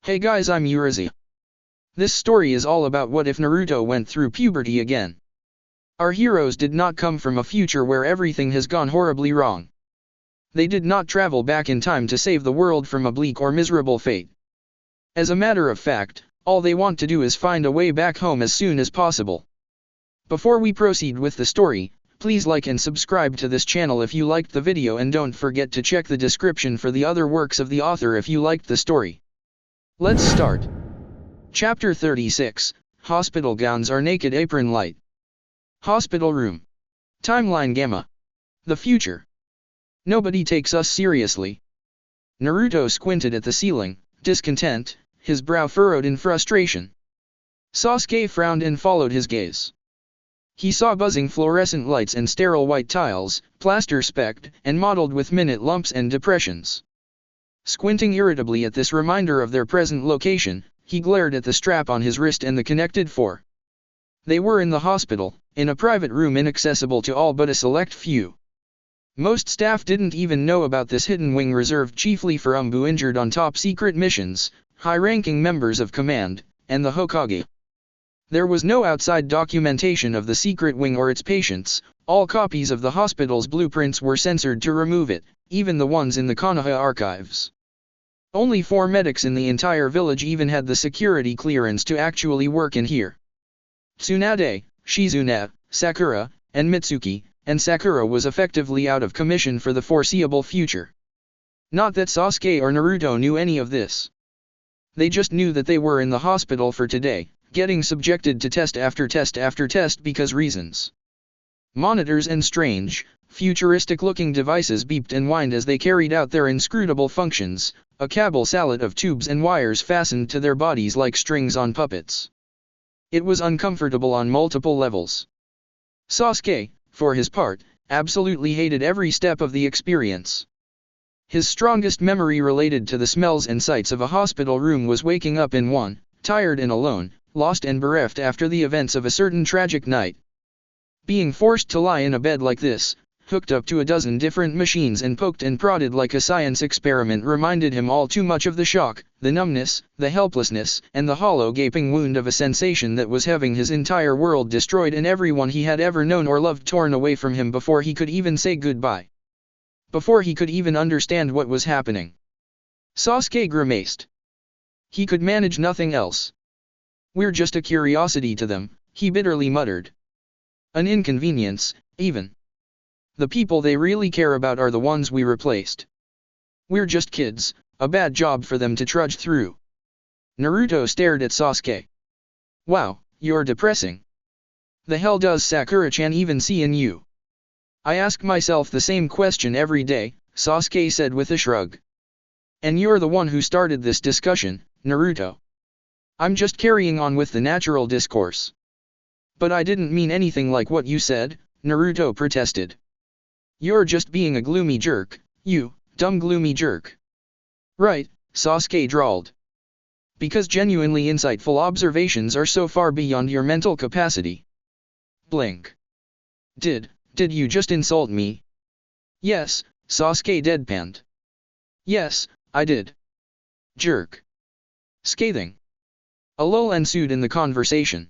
Hey guys, I'm Urizi. This story is all about what if Naruto went through puberty again. Our heroes did not come from a future where everything has gone horribly wrong. They did not travel back in time to save the world from a bleak or miserable fate. As a matter of fact, all they want to do is find a way back home as soon as possible. Before we proceed with the story, please like and subscribe to this channel if you liked the video, and don't forget to check the description for the other works of the author if you liked the story. Let's start. Chapter 36, Hospital Gowns Are Naked Apron Light. Hospital Room. Timeline Gamma. The future. Nobody takes us seriously. Naruto squinted at the ceiling, discontent, his brow furrowed in frustration. Sasuke frowned and followed his gaze. He saw buzzing fluorescent lights and sterile white tiles, plaster specked and mottled with minute lumps and depressions. Squinting irritably at this reminder of their present location, he glared at the strap on his wrist and the connected four. They were in the hospital, in a private room inaccessible to all but a select few. Most staff didn't even know about this hidden wing reserved chiefly for Umbu injured on top-secret missions, high-ranking members of command, and the Hokage. There was no outside documentation of the secret wing or its patients. All copies of the hospital's blueprints were censored to remove it, even the ones in the Konoha archives. Only 4 medics in the entire village even had the security clearance to actually work in here. Tsunade, Shizune, Sakura, and Mitsuki, and Sakura was effectively out of commission for the foreseeable future. Not that Sasuke or Naruto knew any of this. They just knew that they were in the hospital for today, getting subjected to test after test after test because reasons. Monitors and strange, futuristic-looking devices beeped and whined as they carried out their inscrutable functions, a cabal salad of tubes and wires fastened to their bodies like strings on puppets. It was uncomfortable on multiple levels. Sasuke, for his part, absolutely hated every step of the experience. His strongest memory related to the smells and sights of a hospital room was waking up in one, tired and alone, lost and bereft after the events of a certain tragic night. Being forced to lie in a bed like this, hooked up to a dozen different machines and poked and prodded like a science experiment, reminded him all too much of the shock, the numbness, the helplessness, and the hollow gaping wound of a sensation that was having his entire world destroyed and everyone he had ever known or loved torn away from him before he could even say goodbye. Before he could even understand what was happening. Sasuke grimaced. He could manage nothing else. "We're just a curiosity to them," he bitterly muttered. "An inconvenience, even. The people they really care about are the ones we replaced. We're just kids, a bad job for them to trudge through." Naruto stared at Sasuke. "Wow, you're depressing. The hell does Sakura-chan even see in you?" "I ask myself the same question every day," Sasuke said with a shrug. "And you're the one who started this discussion, Naruto." "I'm just carrying on with the natural discourse." "But I didn't mean anything like what you said," Naruto protested. "You're just being a gloomy jerk, you dumb gloomy jerk." "Right," Sasuke drawled. "Because genuinely insightful observations are so far beyond your mental capacity." Blink. Did you just insult me?" "Yes," Sasuke deadpanned. "Yes, I did." "Jerk." Scathing. A lull ensued in the conversation.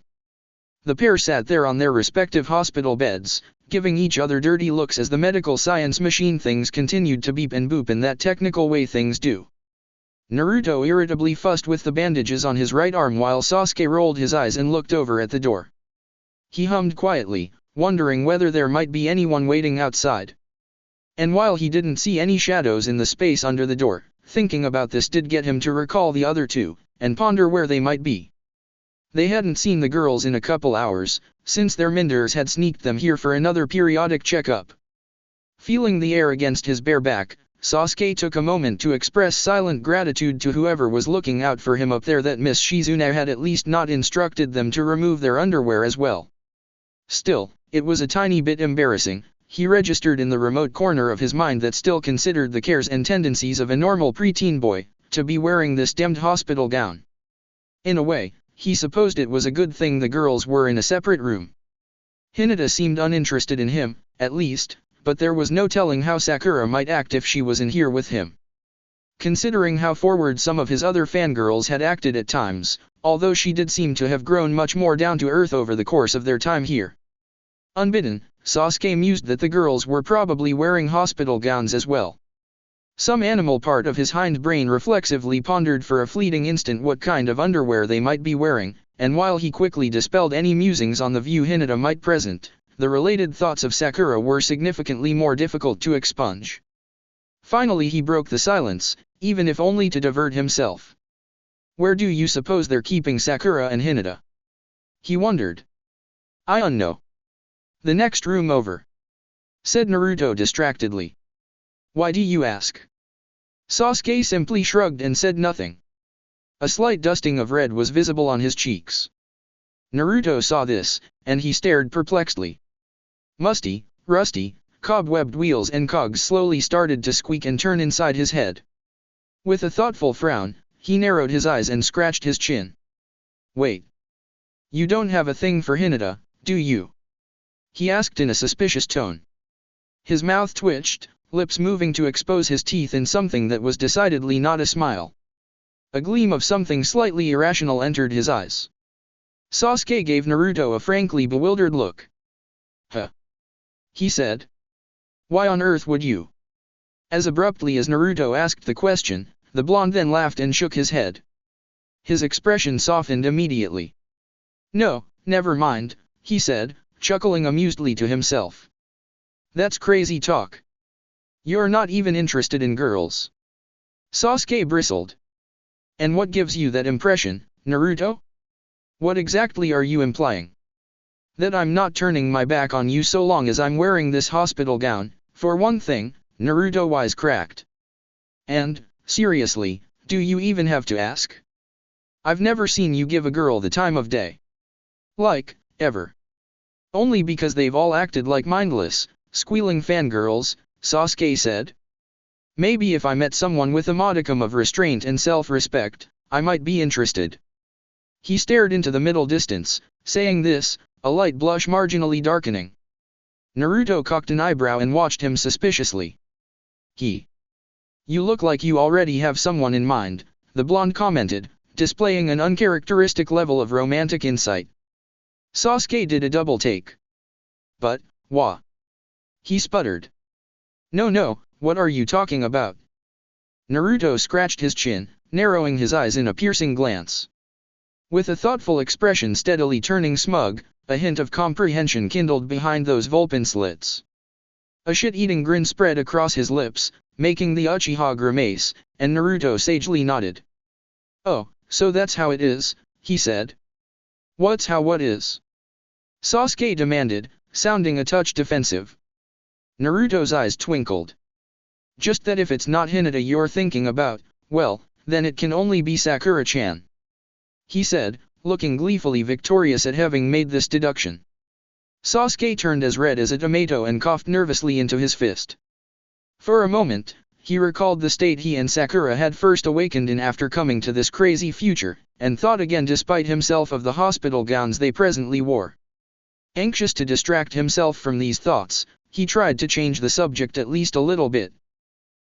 The pair sat there on their respective hospital beds, giving each other dirty looks as the medical science machine things continued to beep and boop in that technical way things do. Naruto irritably fussed with the bandages on his right arm while Sasuke rolled his eyes and looked over at the door. He hummed quietly, wondering whether there might be anyone waiting outside. And while he didn't see any shadows in the space under the door, thinking about this did get him to recall the other two, and ponder where they might be. They hadn't seen the girls in a couple hours, since their minders had sneaked them here for another periodic checkup. Feeling the air against his bare back, Sasuke took a moment to express silent gratitude to whoever was looking out for him up there that Miss Shizune had at least not instructed them to remove their underwear as well. Still, it was a tiny bit embarrassing. He registered in the remote corner of his mind that still considered the cares and tendencies of a normal preteen boy, to be wearing this demmed hospital gown. In a way, he supposed it was a good thing the girls were in a separate room. Hinata seemed uninterested in him, at least, but there was no telling how Sakura might act if she was in here with him. Considering how forward some of his other fangirls had acted at times, although she did seem to have grown much more down to earth over the course of their time here. Unbidden, Sasuke mused that the girls were probably wearing hospital gowns as well. Some animal part of his hindbrain reflexively pondered for a fleeting instant what kind of underwear they might be wearing, and while he quickly dispelled any musings on the view Hinata might present, the related thoughts of Sakura were significantly more difficult to expunge. Finally he broke the silence, even if only to divert himself. Where do you suppose they're keeping Sakura and Hinata? He wondered. I don't know. The next room over, said Naruto distractedly. Why do you ask? Sasuke simply shrugged and said nothing. A slight dusting of red was visible on his cheeks. Naruto saw this, and he stared perplexedly. Musty, rusty, cobwebbed wheels and cogs slowly started to squeak and turn inside his head. With a thoughtful frown, he narrowed his eyes and scratched his chin. Wait. You don't have a thing for Hinata, do you? He asked in a suspicious tone. His mouth twitched, lips moving to expose his teeth in something that was decidedly not a smile. A gleam of something slightly irrational entered his eyes. Sasuke gave Naruto a frankly bewildered look. Huh? He said. Why on earth would you? As abruptly as Naruto asked the question, the blonde then laughed and shook his head. His expression softened immediately. No, never mind, he said, chuckling amusedly to himself. That's crazy talk. You're not even interested in girls. Sasuke bristled. And what gives you that impression, Naruto? What exactly are you implying? That I'm not turning my back on you so long as I'm wearing this hospital gown, for one thing, Naruto wisecracked. And, seriously, do you even have to ask? I've never seen you give a girl the time of day. Like, ever. Only because they've all acted like mindless, squealing fangirls, Sasuke said. Maybe if I met someone with a modicum of restraint and self-respect, I might be interested. He stared into the middle distance, saying this, a light blush marginally darkening. Naruto cocked an eyebrow and watched him suspiciously. You look like you already have someone in mind, the blonde commented, displaying an uncharacteristic level of romantic insight. Sasuke did a double take. But, wah. He sputtered. No, what are you talking about? Naruto scratched his chin, narrowing his eyes in a piercing glance. With a thoughtful expression steadily turning smug, a hint of comprehension kindled behind those Vulpin slits. A shit-eating grin spread across his lips, making the Uchiha grimace, and Naruto sagely nodded. Oh, so that's how it is, he said. What's how what is? Sasuke demanded, sounding a touch defensive. Naruto's eyes twinkled. Just that if it's not Hinata you're thinking about, well, then it can only be Sakura-chan. He said, looking gleefully victorious at having made this deduction. Sasuke turned as red as a tomato and coughed nervously into his fist. For a moment, he recalled the state he and Sakura had first awakened in after coming to this crazy future, and thought again despite himself of the hospital gowns they presently wore. Anxious to distract himself from these thoughts, he tried to change the subject at least a little bit.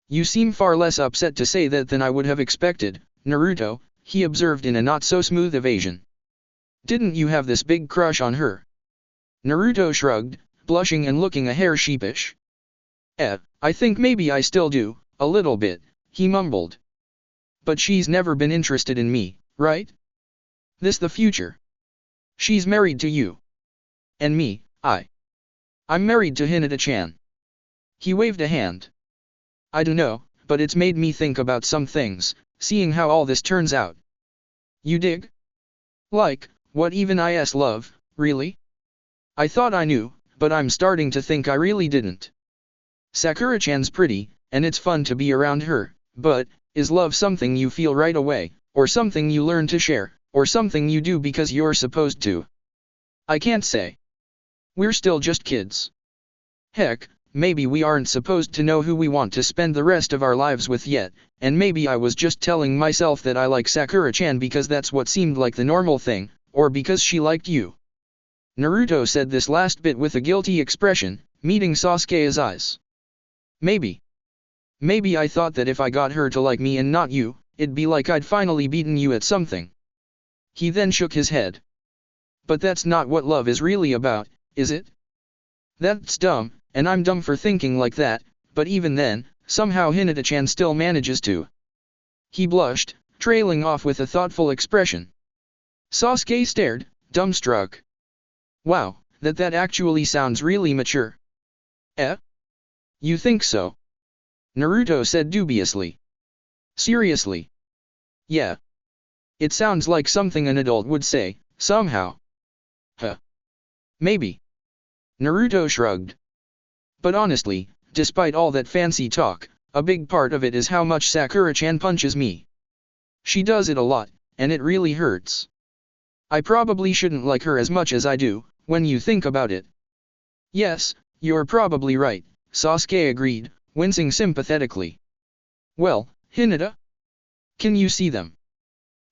You seem far less upset to say that than I would have expected, Naruto, he observed in a not-so-smooth evasion. Didn't you have this big crush on her? Naruto shrugged, blushing and looking a hair sheepish. I think maybe I still do, a little bit, he mumbled. But she's never been interested in me, right? This the future. She's married to you. And me, I'm married to Hinata-chan. He waved a hand. I dunno, but it's made me think about some things, seeing how all this turns out. You dig? Like, what even is love, really? I thought I knew, but I'm starting to think I really didn't. Sakura-chan's pretty, and it's fun to be around her, but, is love something you feel right away, or something you learn to share, or something you do because you're supposed to? I can't say. We're still just kids. Heck, maybe we aren't supposed to know who we want to spend the rest of our lives with yet, and maybe I was just telling myself that I like Sakura-chan because that's what seemed like the normal thing, or because she liked you. Naruto said this last bit with a guilty expression, meeting Sasuke's eyes. Maybe. Maybe I thought that if I got her to like me and not you, it'd be like I'd finally beaten you at something. He then shook his head. But that's not what love is really about, is it? That's dumb, and I'm dumb for thinking like that, but even then, somehow Hinata-chan still manages to. He blushed, trailing off with a thoughtful expression. Sasuke stared, dumbstruck. Wow, that actually sounds really mature. Eh? You think so? Naruto said dubiously. Seriously? Yeah. It sounds like something an adult would say, somehow. Huh. Maybe. Naruto shrugged. But honestly, despite all that fancy talk, a big part of it is how much Sakura-chan punches me. She does it a lot, and it really hurts. I probably shouldn't like her as much as I do, when you think about it. Yes, you're probably right, Sasuke agreed, wincing sympathetically. Well, Hinata? Can you see them?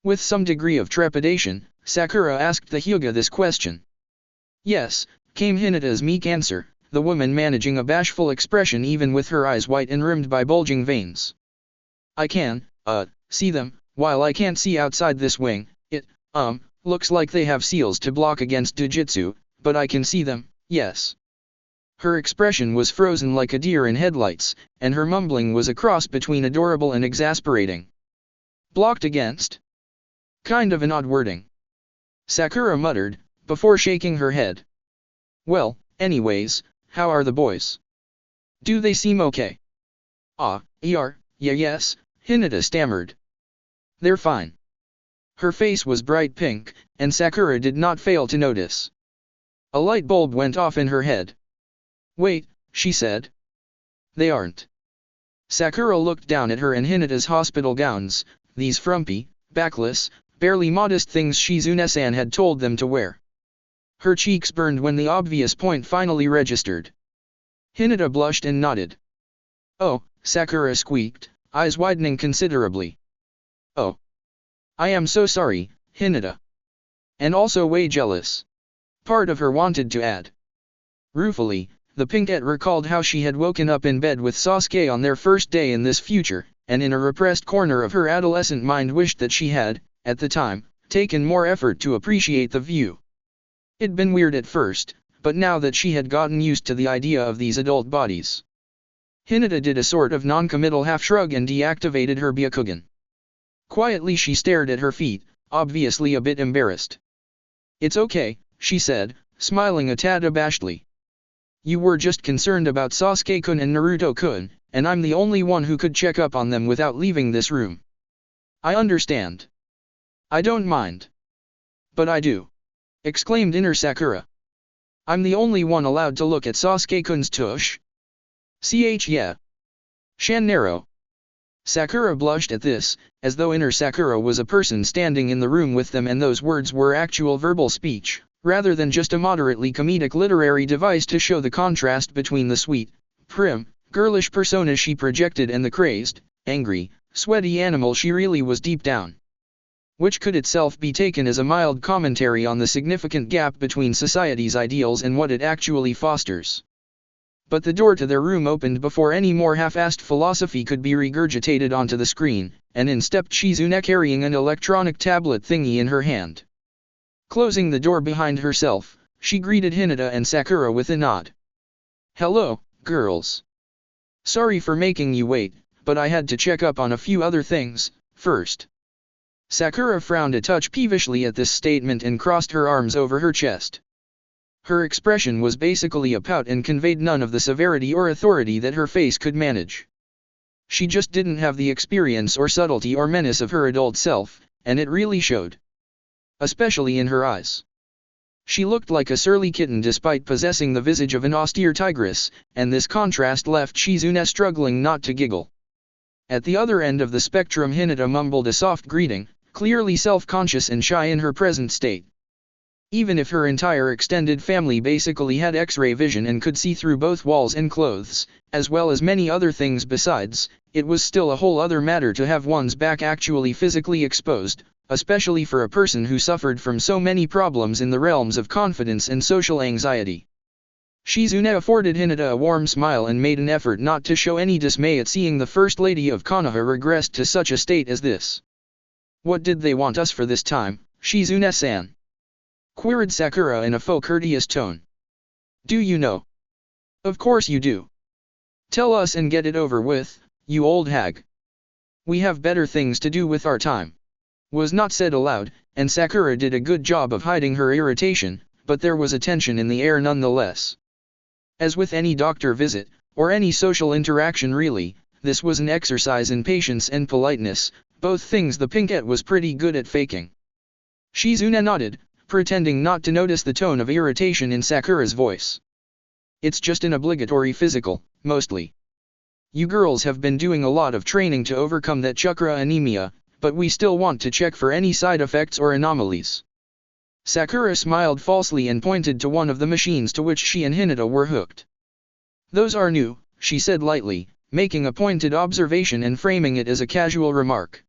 With some degree of trepidation, Sakura asked the Hyuga this question. Yes, came Hinata's meek answer, the woman managing a bashful expression even with her eyes white and rimmed by bulging veins. I can, see them, while I can't see outside this wing, it, looks like they have seals to block against Jujutsu, but I can see them, yes. Her expression was frozen like a deer in headlights, and her mumbling was a cross between adorable and exasperating. Blocked against? Kind of an odd wording. Sakura muttered, before shaking her head. Well, anyways, how are the boys? Do they seem okay? Yes, Hinata stammered. They're fine. Her face was bright pink, and Sakura did not fail to notice. A light bulb went off in her head. Wait, she said. They aren't. Sakura looked down at her and Hinata's hospital gowns, these frumpy, backless, barely modest things Shizune-san had told them to wear. Her cheeks burned when the obvious point finally registered. Hinata blushed and nodded. Oh, Sakura squeaked, eyes widening considerably. Oh. I am so sorry, Hinata. And also way jealous. Part of her wanted to add. Ruefully, the pinkette recalled how she had woken up in bed with Sasuke on their first day in this future, and in a repressed corner of her adolescent mind wished that she had, at the time, taken more effort to appreciate the view. It'd been weird at first, but now that she had gotten used to the idea of these adult bodies. Hinata did a sort of non-committal half-shrug and deactivated her Byakugan. Quietly she stared at her feet, obviously a bit embarrassed. It's okay, she said, smiling a tad abashedly. You were just concerned about Sasuke-kun and Naruto-kun, and I'm the only one who could check up on them without leaving this room. I understand. I don't mind. But I do. Exclaimed inner Sakura. I'm the only one allowed to look at Sasuke-kun's tush. Yeah. Shan narrow. Sakura blushed at this, as though inner Sakura was a person standing in the room with them and those words were actual verbal speech, rather than just a moderately comedic literary device to show the contrast between the sweet, prim, girlish persona she projected and the crazed, angry, sweaty animal she really was deep down. Which could itself be taken as a mild commentary on the significant gap between society's ideals and what it actually fosters. But the door to their room opened before any more half-assed philosophy could be regurgitated onto the screen, and in stepped Shizune carrying an electronic tablet thingy in her hand. Closing the door behind herself, she greeted Hinata and Sakura with a nod. Hello, girls. Sorry for making you wait, but I had to check up on a few other things, first. Sakura frowned a touch peevishly at this statement and crossed her arms over her chest. Her expression was basically a pout and conveyed none of the severity or authority that her face could manage. She just didn't have the experience or subtlety or menace of her adult self, and it really showed. Especially in her eyes. She looked like a surly kitten despite possessing the visage of an austere tigress, and this contrast left Shizune struggling not to giggle. At the other end of the spectrum Hinata mumbled a soft greeting, clearly self-conscious and shy in her present state. Even if her entire extended family basically had X-ray vision and could see through both walls and clothes, as well as many other things besides, it was still a whole other matter to have one's back actually physically exposed, especially for a person who suffered from so many problems in the realms of confidence and social anxiety. Shizune afforded Hinata a warm smile and made an effort not to show any dismay at seeing the First Lady of Konoha regress to such a state as this. What did they want us for this time, Shizune-san? Queried Sakura in a faux courteous tone. Do you know? Of course you do. Tell us and get it over with, you old hag. We have better things to do with our time. Was not said aloud, and Sakura did a good job of hiding her irritation, but there was a tension in the air nonetheless. As with any doctor visit, or any social interaction really, this was an exercise in patience and politeness, both things the pinkette was pretty good at faking. Shizune nodded, pretending not to notice the tone of irritation in Sakura's voice. It's just an obligatory physical, mostly. You girls have been doing a lot of training to overcome that chakra anemia, but we still want to check for any side effects or anomalies. Sakura smiled falsely and pointed to one of the machines to which she and Hinata were hooked. Those are new, she said lightly, making a pointed observation and framing it as a casual remark.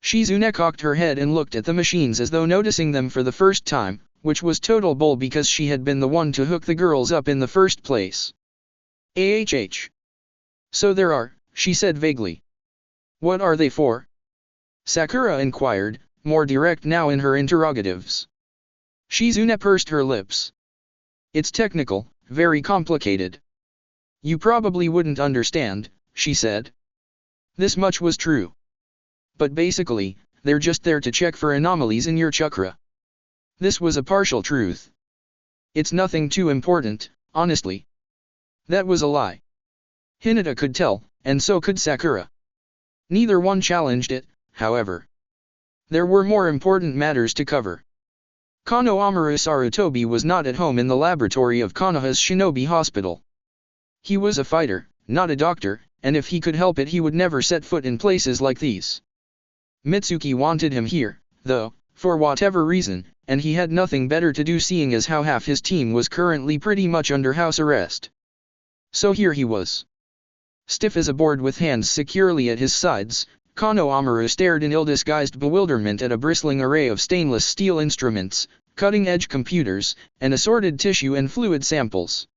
Shizune cocked her head and looked at the machines as though noticing them for the first time, which was total bull because she had been the one to hook the girls up in the first place. So there are, she said vaguely. What are they for? Sakura inquired, more direct now in her interrogatives. Shizune pursed her lips. It's technical, very complicated. You probably wouldn't understand, she said. This much was true. But basically, they're just there to check for anomalies in your chakra. This was a partial truth. It's nothing too important, honestly. That was a lie. Hinata could tell, and so could Sakura. Neither one challenged it, however. There were more important matters to cover. Konohamaru Sarutobi was not at home in the laboratory of Konoha's Shinobi Hospital. He was a fighter, not a doctor, and if he could help it he would never set foot in places like these. Mitsuki wanted him here, though, for whatever reason, and he had nothing better to do seeing as how half his team was currently pretty much under house arrest. So here he was. Stiff as a board with hands securely at his sides, Konohamaru stared in ill-disguised bewilderment at a bristling array of stainless steel instruments, cutting-edge computers, and assorted tissue and fluid samples.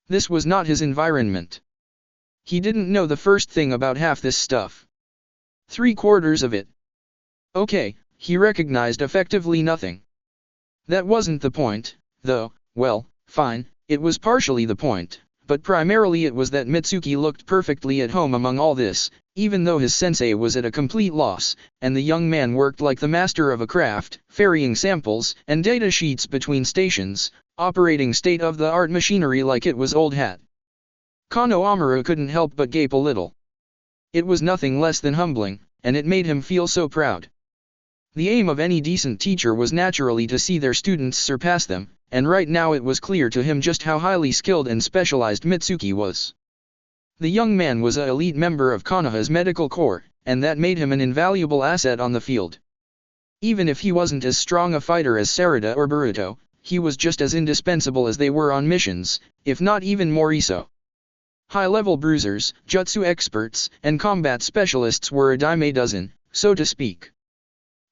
This was not his environment. He didn't know the first thing about half this stuff. 3/4 of it. Okay, he recognized effectively nothing. That wasn't the point, though. Well, fine, it was partially the point, but primarily it was that Mitsuki looked perfectly at home among all this, even though his sensei was at a complete loss, and the young man worked like the master of a craft, ferrying samples and data sheets between stations, operating state-of-the-art machinery like it was old hat. Konohamaru couldn't help but gape a little. It was nothing less than humbling, and it made him feel so proud. The aim of any decent teacher was naturally to see their students surpass them, and right now it was clear to him just how highly skilled and specialized Mitsuki was. The young man was an elite member of Konoha's medical corps, and that made him an invaluable asset on the field. Even if he wasn't as strong a fighter as Sarada or Boruto, he was just as indispensable as they were on missions, if not even more so. High-level bruisers, jutsu experts, and combat specialists were a dime a dozen, so to speak.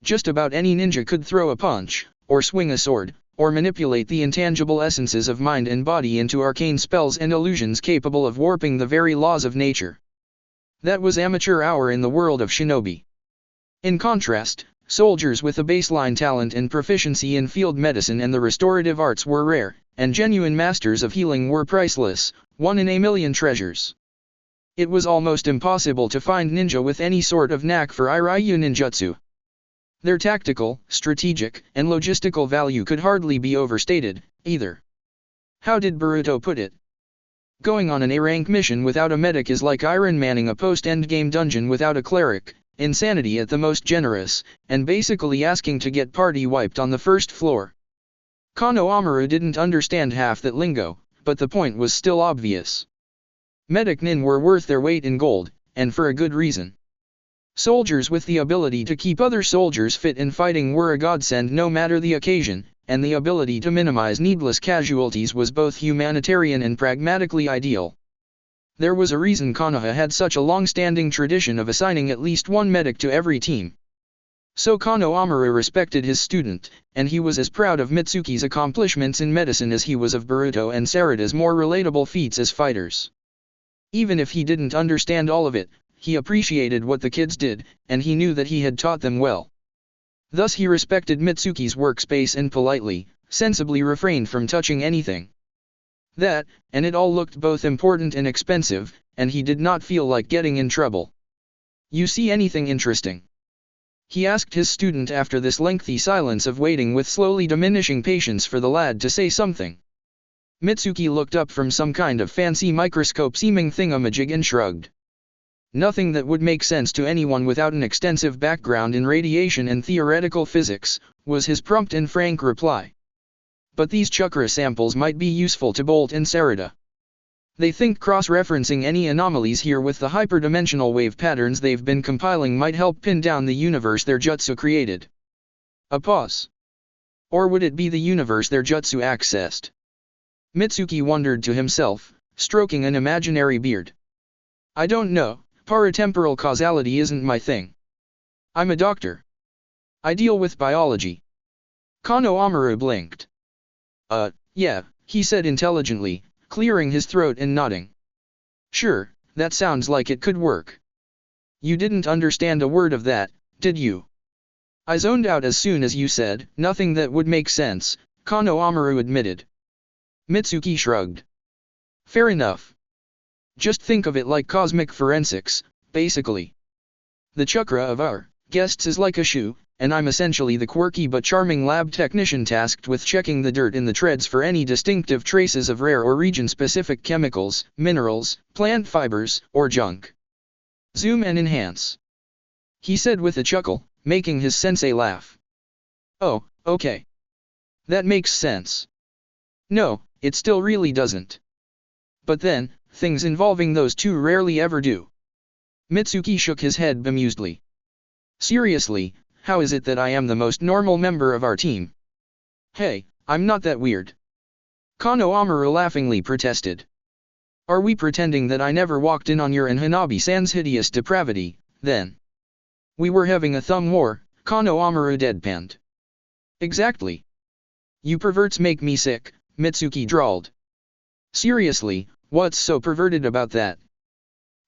Just about any ninja could throw a punch, or swing a sword, or manipulate the intangible essences of mind and body into arcane spells and illusions capable of warping the very laws of nature. That was amateur hour in the world of shinobi. In contrast, soldiers with a baseline talent and proficiency in field medicine and the restorative arts were rare, and genuine masters of healing were priceless, one in a million treasures. It was almost impossible to find ninja with any sort of knack for Iryu ninjutsu. Their tactical, strategic, and logistical value could hardly be overstated, either. How did Boruto put it? Going on an A-rank mission without a medic is like Iron Manning a post-endgame dungeon without a cleric, insanity at the most generous, and basically asking to get party wiped on the first floor. Konohamaru didn't understand half that lingo, but the point was still obvious. Medic nin were worth their weight in gold, and for a good reason. Soldiers with the ability to keep other soldiers fit in fighting were a godsend no matter the occasion, and the ability to minimize needless casualties was both humanitarian and pragmatically ideal. There was a reason Konoha had such a long-standing tradition of assigning at least one medic to every team. So Konohamaru respected his student, and he was as proud of Mitsuki's accomplishments in medicine as he was of Boruto and Sarada's more relatable feats as fighters. Even if he didn't understand all of it, he appreciated what the kids did, and he knew that he had taught them well. Thus he respected Mitsuki's workspace and politely, sensibly refrained from touching anything. That, and it all looked both important and expensive, and he did not feel like getting in trouble. "You see anything interesting?" he asked his student after this lengthy silence of waiting with slowly diminishing patience for the lad to say something. Mitsuki looked up from some kind of fancy microscope-seeming thingamajig and shrugged. "Nothing that would make sense to anyone without an extensive background in radiation and theoretical physics," was his prompt and frank reply. "But these chakra samples might be useful to Bolt and Sarada. They think cross-referencing any anomalies here with the hyperdimensional wave patterns they've been compiling might help pin down the universe their jutsu created." A pause. Or would it be the universe their jutsu accessed? Mitsuki wondered to himself, stroking an imaginary beard. "I don't know, paratemporal causality isn't my thing. I'm a doctor. I deal with biology." Kano Amaru blinked. Yeah," he said intelligently, clearing his throat and nodding. "Sure, that sounds like it could work." "You didn't understand a word of that, did you?" "I zoned out as soon as you said, nothing that would make sense," Kano Amaru admitted. Mitsuki shrugged. "Fair enough. Just think of it like cosmic forensics, basically. The chakra of our guests is like a shoe, and I'm essentially the quirky but charming lab technician tasked with checking the dirt in the treads for any distinctive traces of rare or region-specific chemicals, minerals, plant fibers, or junk. Zoom and enhance," he said with a chuckle, making his sensei laugh. "Oh, okay. That makes sense." "No, it still really doesn't. But then, things involving those two rarely ever do." Mitsuki shook his head bemusedly. "Seriously, how is it that I am the most normal member of our team?" "Hey, I'm not that weird," Kano Amaru laughingly protested. "Are we pretending that I never walked in on your and Hanabi-san's hideous depravity, then?" "We were having a thumb war," Kano Amaru deadpanned. "Exactly. You perverts make me sick," Mitsuki drawled. "Seriously, what's so perverted about that?"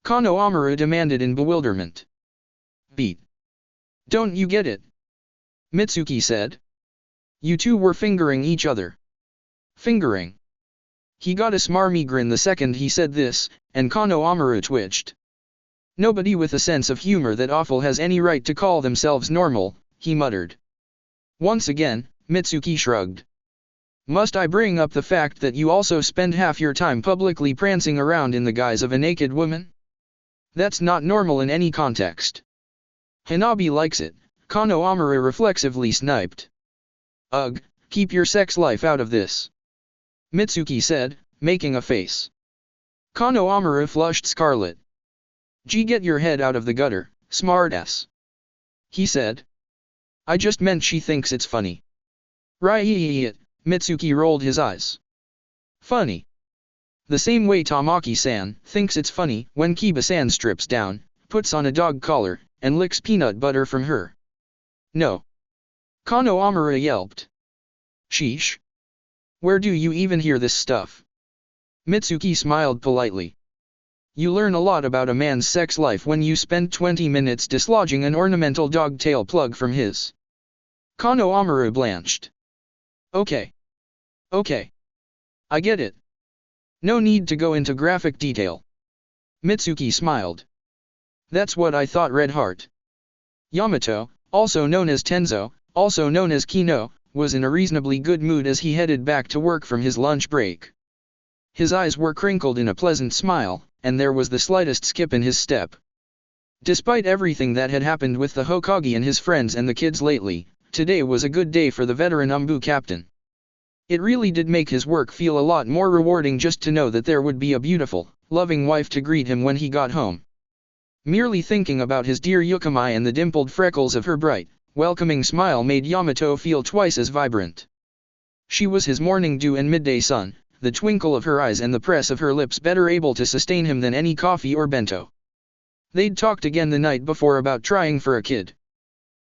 Kano Amaru demanded in bewilderment. "Beat. Don't you get it?" Mitsuki said. "You two were fingering each other." "Fingering?" He got a smarmy grin the second he said this, and Kano Amaru twitched. "Nobody with a sense of humor that awful has any right to call themselves normal," he muttered. Once again, Mitsuki shrugged. "Must I bring up the fact that you also spend half your time publicly prancing around in the guise of a naked woman? That's not normal in any context." "Hanabi likes it," Kano Amaru reflexively sniped. "Ugh, keep your sex life out of this," Mitsuki said, making a face. Kano Amaru flushed scarlet. "Gee, get your head out of the gutter, smartass," he said. "I just meant she thinks it's funny." "Right, Mitsuki rolled his eyes. "Funny? The same way Tamaki-san thinks it's funny when Kiba-san strips down, puts on a dog collar, and licks peanut butter from her." "No." Kano Amaru yelped. "Sheesh. Where do you even hear this stuff?" Mitsuki smiled politely. "You learn a lot about a man's sex life when you spend 20 minutes dislodging an ornamental dog tail plug from his." Kano Amaru blanched. Okay. I get it. No need to go into graphic detail." Mitsuki smiled. "That's what I thought." Red Heart Yamato, also known as Tenzo, also known as Kino, was in a reasonably good mood as he headed back to work from his lunch break. His eyes were crinkled in a pleasant smile, and there was the slightest skip in his step. Despite everything that had happened with the Hokage and his friends and the kids lately, today was a good day for the veteran Umbu captain. It really did make his work feel a lot more rewarding just to know that there would be a beautiful, loving wife to greet him when he got home. Merely thinking about his dear Yukimai and the dimpled freckles of her bright, welcoming smile made Yamato feel twice as vibrant. She was his morning dew and midday sun, the twinkle of her eyes and the press of her lips better able to sustain him than any coffee or bento. They'd talked again the night before about trying for a kid.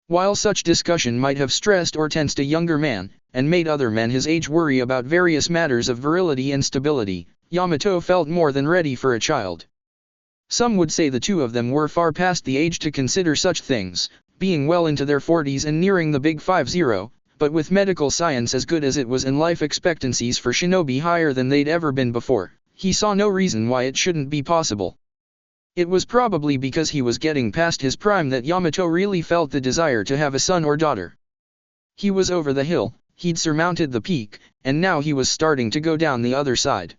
While such discussion might have stressed or tensed a younger man, and made other men his age worry about various matters of virility and stability, Yamato felt more than ready for a child. Some would say the two of them were far past the age to consider such things, being well into their 40s and nearing the big 50, but with medical science as good as it was and life expectancies for shinobi higher than they'd ever been before, he saw no reason why it shouldn't be possible. It was probably because he was getting past his prime that Yamato really felt the desire to have a son or daughter. He was over the hill, he'd surmounted the peak, and now he was starting to go down the other side.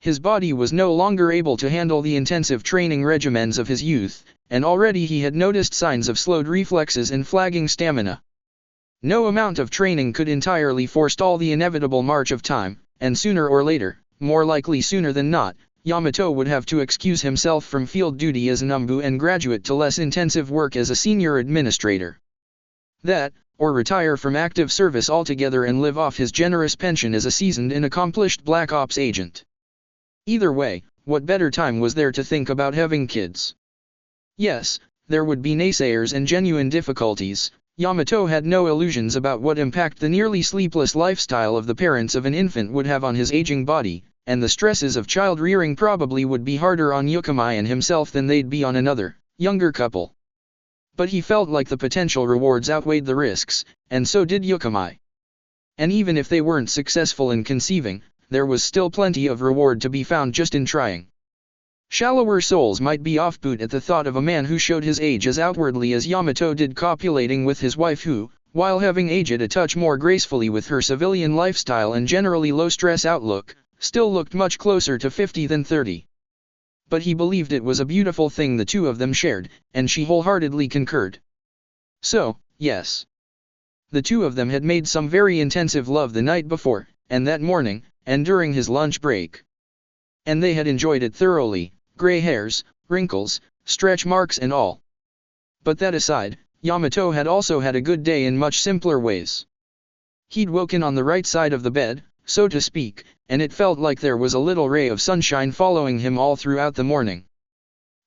His body was no longer able to handle the intensive training regimens of his youth, and already he had noticed signs of slowed reflexes and flagging stamina. No amount of training could entirely forestall the inevitable march of time, and sooner or later, more likely sooner than not, Yamato would have to excuse himself from field duty as an umbu and graduate to less intensive work as a senior administrator. That, or retire from active service altogether and live off his generous pension as a seasoned and accomplished Black Ops agent. Either way, what better time was there to think about having kids? Yes, there would be naysayers and genuine difficulties. Yamato had no illusions about what impact the nearly sleepless lifestyle of the parents of an infant would have on his aging body, and the stresses of child rearing probably would be harder on Yukamai and himself than they'd be on another, younger couple. But he felt like the potential rewards outweighed the risks, and so did Yukamai. And even if they weren't successful in conceiving, there was still plenty of reward to be found just in trying. Shallower souls might be off-put at the thought of a man who showed his age as outwardly as Yamato did copulating with his wife who, while having aged a touch more gracefully with her civilian lifestyle and generally low-stress outlook, still looked much closer to 50 than 30. But he believed it was a beautiful thing the two of them shared, and she wholeheartedly concurred. So, yes. The two of them had made some very intensive love the night before, and that morning, and during his lunch break. And they had enjoyed it thoroughly, gray hairs, wrinkles, stretch marks and all. But that aside, Yamato had also had a good day in much simpler ways. He'd woken on the right side of the bed, so to speak, and it felt like there was a little ray of sunshine following him all throughout the morning.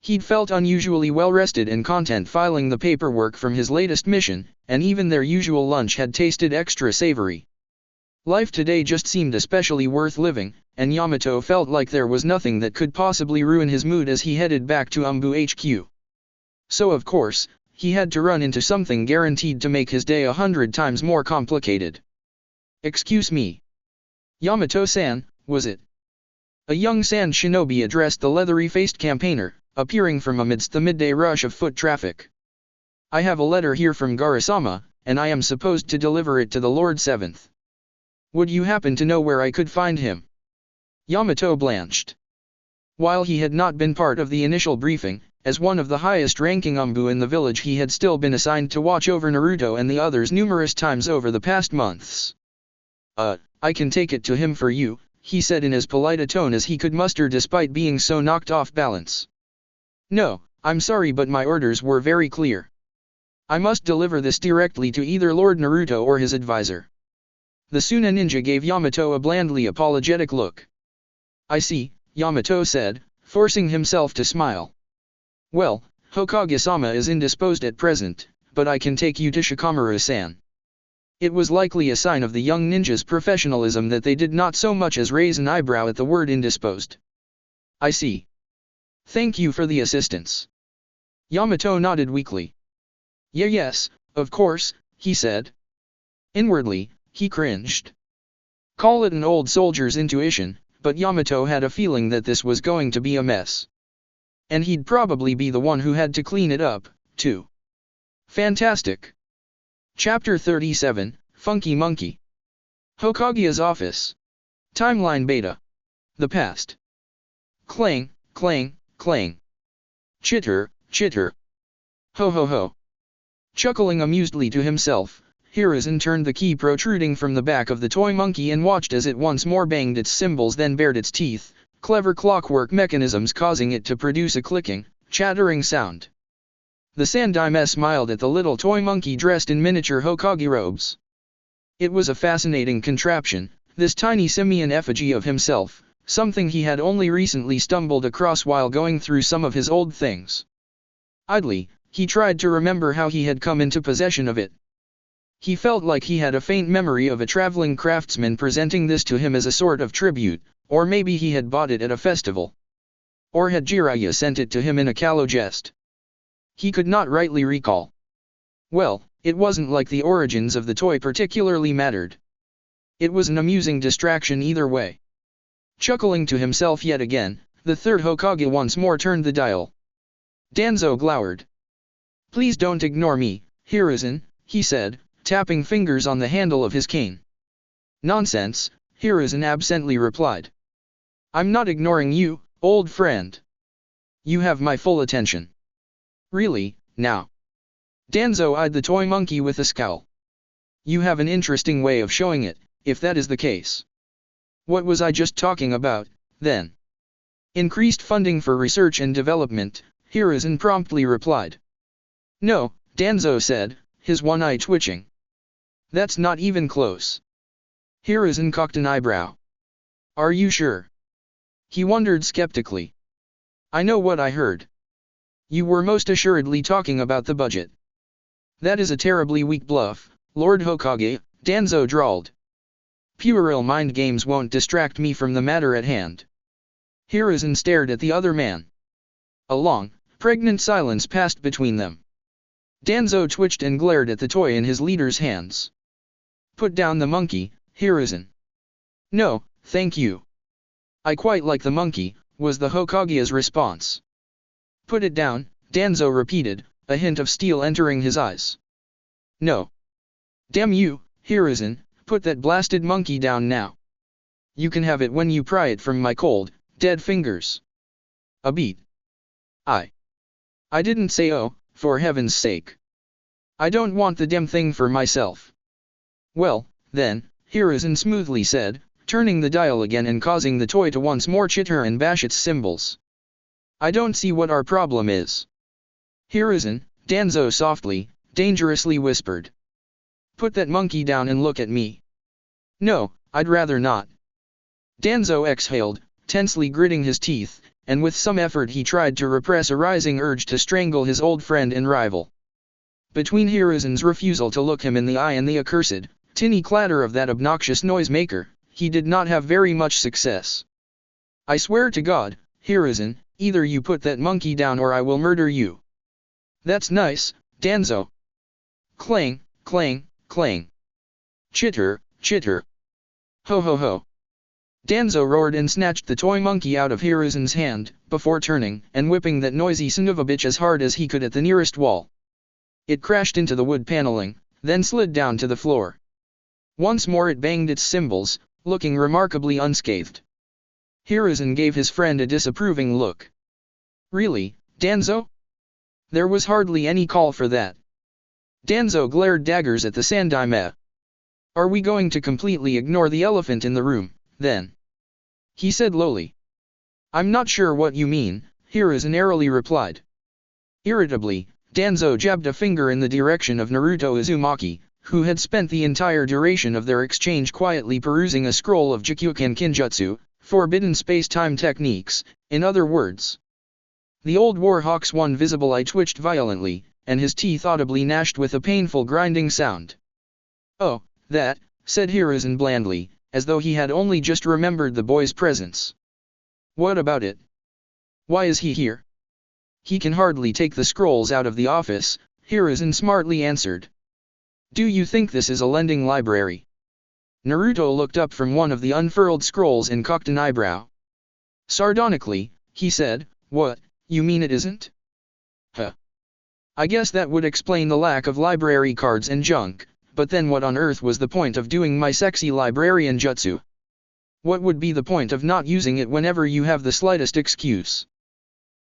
He'd felt unusually well rested and content filing the paperwork from his latest mission, and even their usual lunch had tasted extra savory. Life today just seemed especially worth living, and Yamato felt like there was nothing that could possibly ruin his mood as he headed back to Umbu HQ. So of course, he had to run into something guaranteed to make his day 100 times more complicated. "Excuse me. Yamato-san, was it?" A young sand shinobi addressed the leathery-faced campaigner, appearing from amidst the midday rush of foot traffic. "I have a letter here from Garasama, and I am supposed to deliver it to the Lord 7th. Would you happen to know where I could find him?" Yamato blanched. While he had not been part of the initial briefing, as one of the highest-ranking umbu in the village he had still been assigned to watch over Naruto and the others numerous times over the past months. I can take it to him for you," he said in as polite a tone as he could muster despite being so knocked off balance. "No, I'm sorry but my orders were very clear. I must deliver this directly to either Lord Naruto or his advisor." The Suna ninja gave Yamato a blandly apologetic look. "I see," Yamato said, forcing himself to smile. "Well, Hokage-sama is indisposed at present, but I can take you to Shikamaru-san." It was likely a sign of the young ninja's professionalism that they did not so much as raise an eyebrow at the word indisposed. "I see. Thank you for the assistance." Yamato nodded weakly. Yes, of course," he said. Inwardly, he cringed. Call it an old soldier's intuition, but Yamato had a feeling that this was going to be a mess. And he'd probably be the one who had to clean it up, too. Fantastic. Chapter 37, Funky Monkey. Hokage's office. Timeline beta. The past. Clang, clang, clang. Chitter, chitter. Ho ho ho. Chuckling amusedly to himself, Hiruzen turned the key protruding from the back of the toy monkey and watched as it once more banged its cymbals then bared its teeth, clever clockwork mechanisms causing it to produce a clicking, chattering sound. The Sandaime smiled at the little toy monkey dressed in miniature Hokage robes. It was a fascinating contraption, this tiny simian effigy of himself, something he had only recently stumbled across while going through some of his old things. Idly, He tried to remember how he had come into possession of it. He felt like he had a faint memory of a traveling craftsman presenting this to him as a sort of tribute, or maybe he had bought it at a festival. Or had Jiraiya sent it to him in a callow jest? He could not rightly recall. Well, it wasn't like the origins of the toy particularly mattered. It was an amusing distraction either way. Chuckling to himself yet again, the third Hokage once more turned the dial. Danzo glowered. "Please don't ignore me, Hiruzen," he said, tapping fingers on the handle of his cane. "Nonsense," Hiruzen absently replied. "I'm not ignoring you, old friend. You have my full attention." "Really, now?" Danzo eyed the toy monkey with a scowl. "You have an interesting way of showing it, if that is the case." "What was I just talking about, then?" "Increased funding for research and development," Hiruzen promptly replied. "No," Danzo said, his one eye twitching. "That's not even close." Hiruzen cocked an eyebrow. "Are you sure?" He wondered skeptically. "I know what I heard. You were most assuredly talking about the budget." "That is a terribly weak bluff, Lord Hokage," Danzo drawled. "Puerile mind games won't distract me from the matter at hand." Hiruzen stared at the other man. A long, pregnant silence passed between them. Danzo twitched and glared at the toy in his leader's hands. "Put down the monkey, Hiruzen." "No, thank you. I quite like the monkey," was the Hokage's response. "Put it down," Danzo repeated, a hint of steel entering his eyes. "No. Damn you, Hiruzen, put that blasted monkey down now. You can have it when you pry it from my cold, dead fingers." "A beat. I didn't say oh, for heaven's sake. I don't want the damn thing for myself." "Well, then," Hiruzen smoothly said, turning the dial again and causing the toy to once more chitter and bash its cymbals. "I don't see what our problem is." "Hiruzen," Danzo softly, dangerously whispered. "Put that monkey down and look at me." "No, I'd rather not." Danzo exhaled, tensely gritting his teeth, and with some effort he tried to repress a rising urge to strangle his old friend and rival. Between Hiruzen's refusal to look him in the eye and the accursed, tinny clatter of that obnoxious noisemaker, he did not have very much success. "I swear to God, Hiruzen, either you put that monkey down or I will murder you." "That's nice, Danzo." Clang, clang, clang. Chitter, chitter. Ho ho ho. Danzo roared and snatched the toy monkey out of Hiruzen's hand, before turning and whipping that noisy son of a bitch as hard as he could at the nearest wall. It crashed into the wood paneling, then slid down to the floor. Once more it banged its cymbals, looking remarkably unscathed. Hiruzen gave his friend a disapproving look. "Really, Danzo? There was hardly any call for that." Danzo glared daggers at the Sandaime. "Are we going to completely ignore the elephant in the room, then?" he said lowly. "I'm not sure what you mean," Hiruzen airily replied. Irritably, Danzo jabbed a finger in the direction of Naruto Uzumaki, who had spent the entire duration of their exchange quietly perusing a scroll of Jikuken Kinjutsu, forbidden space-time techniques, in other words. The old warhawk's one visible eye twitched violently, and his teeth audibly gnashed with a painful grinding sound. "Oh, that," said Hiruzen blandly, as though he had only just remembered the boy's presence. "What about it? Why is he here?" "He can hardly take the scrolls out of the office," Hiruzen smartly answered. "Do you think this is a lending library?" Naruto looked up from one of the unfurled scrolls and cocked an eyebrow. Sardonically, he said, "What, you mean it isn't?" "Huh. I guess that would explain the lack of library cards and junk, but then what on earth was the point of doing my sexy librarian jutsu? What would be the point of not using it whenever you have the slightest excuse?"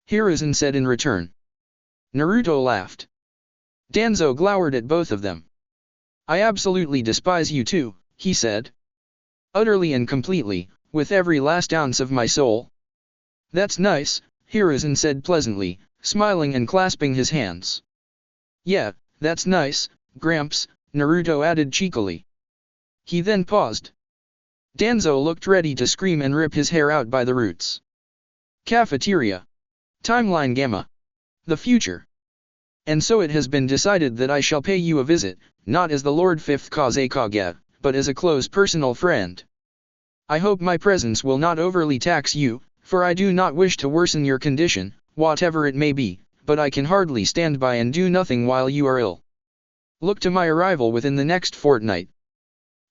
Hiruzen said in return. Naruto laughed. Danzo glowered at both of them. "I absolutely despise you two," he said. "Utterly and completely, with every last ounce of my soul." "That's nice," Hiruzen said pleasantly, smiling and clasping his hands. "Yeah, that's nice, Gramps," Naruto added cheekily. He then paused. Danzo looked ready to scream and rip his hair out by the roots. Cafeteria. Timeline Gamma. The future. And so it has been decided that I shall pay you a visit, not as the Lord 5th Kazekage, but as a close personal friend. I hope my presence will not overly tax you, for I do not wish to worsen your condition, whatever it may be, but I can hardly stand by and do nothing while you are ill. Look to my arrival within the next fortnight.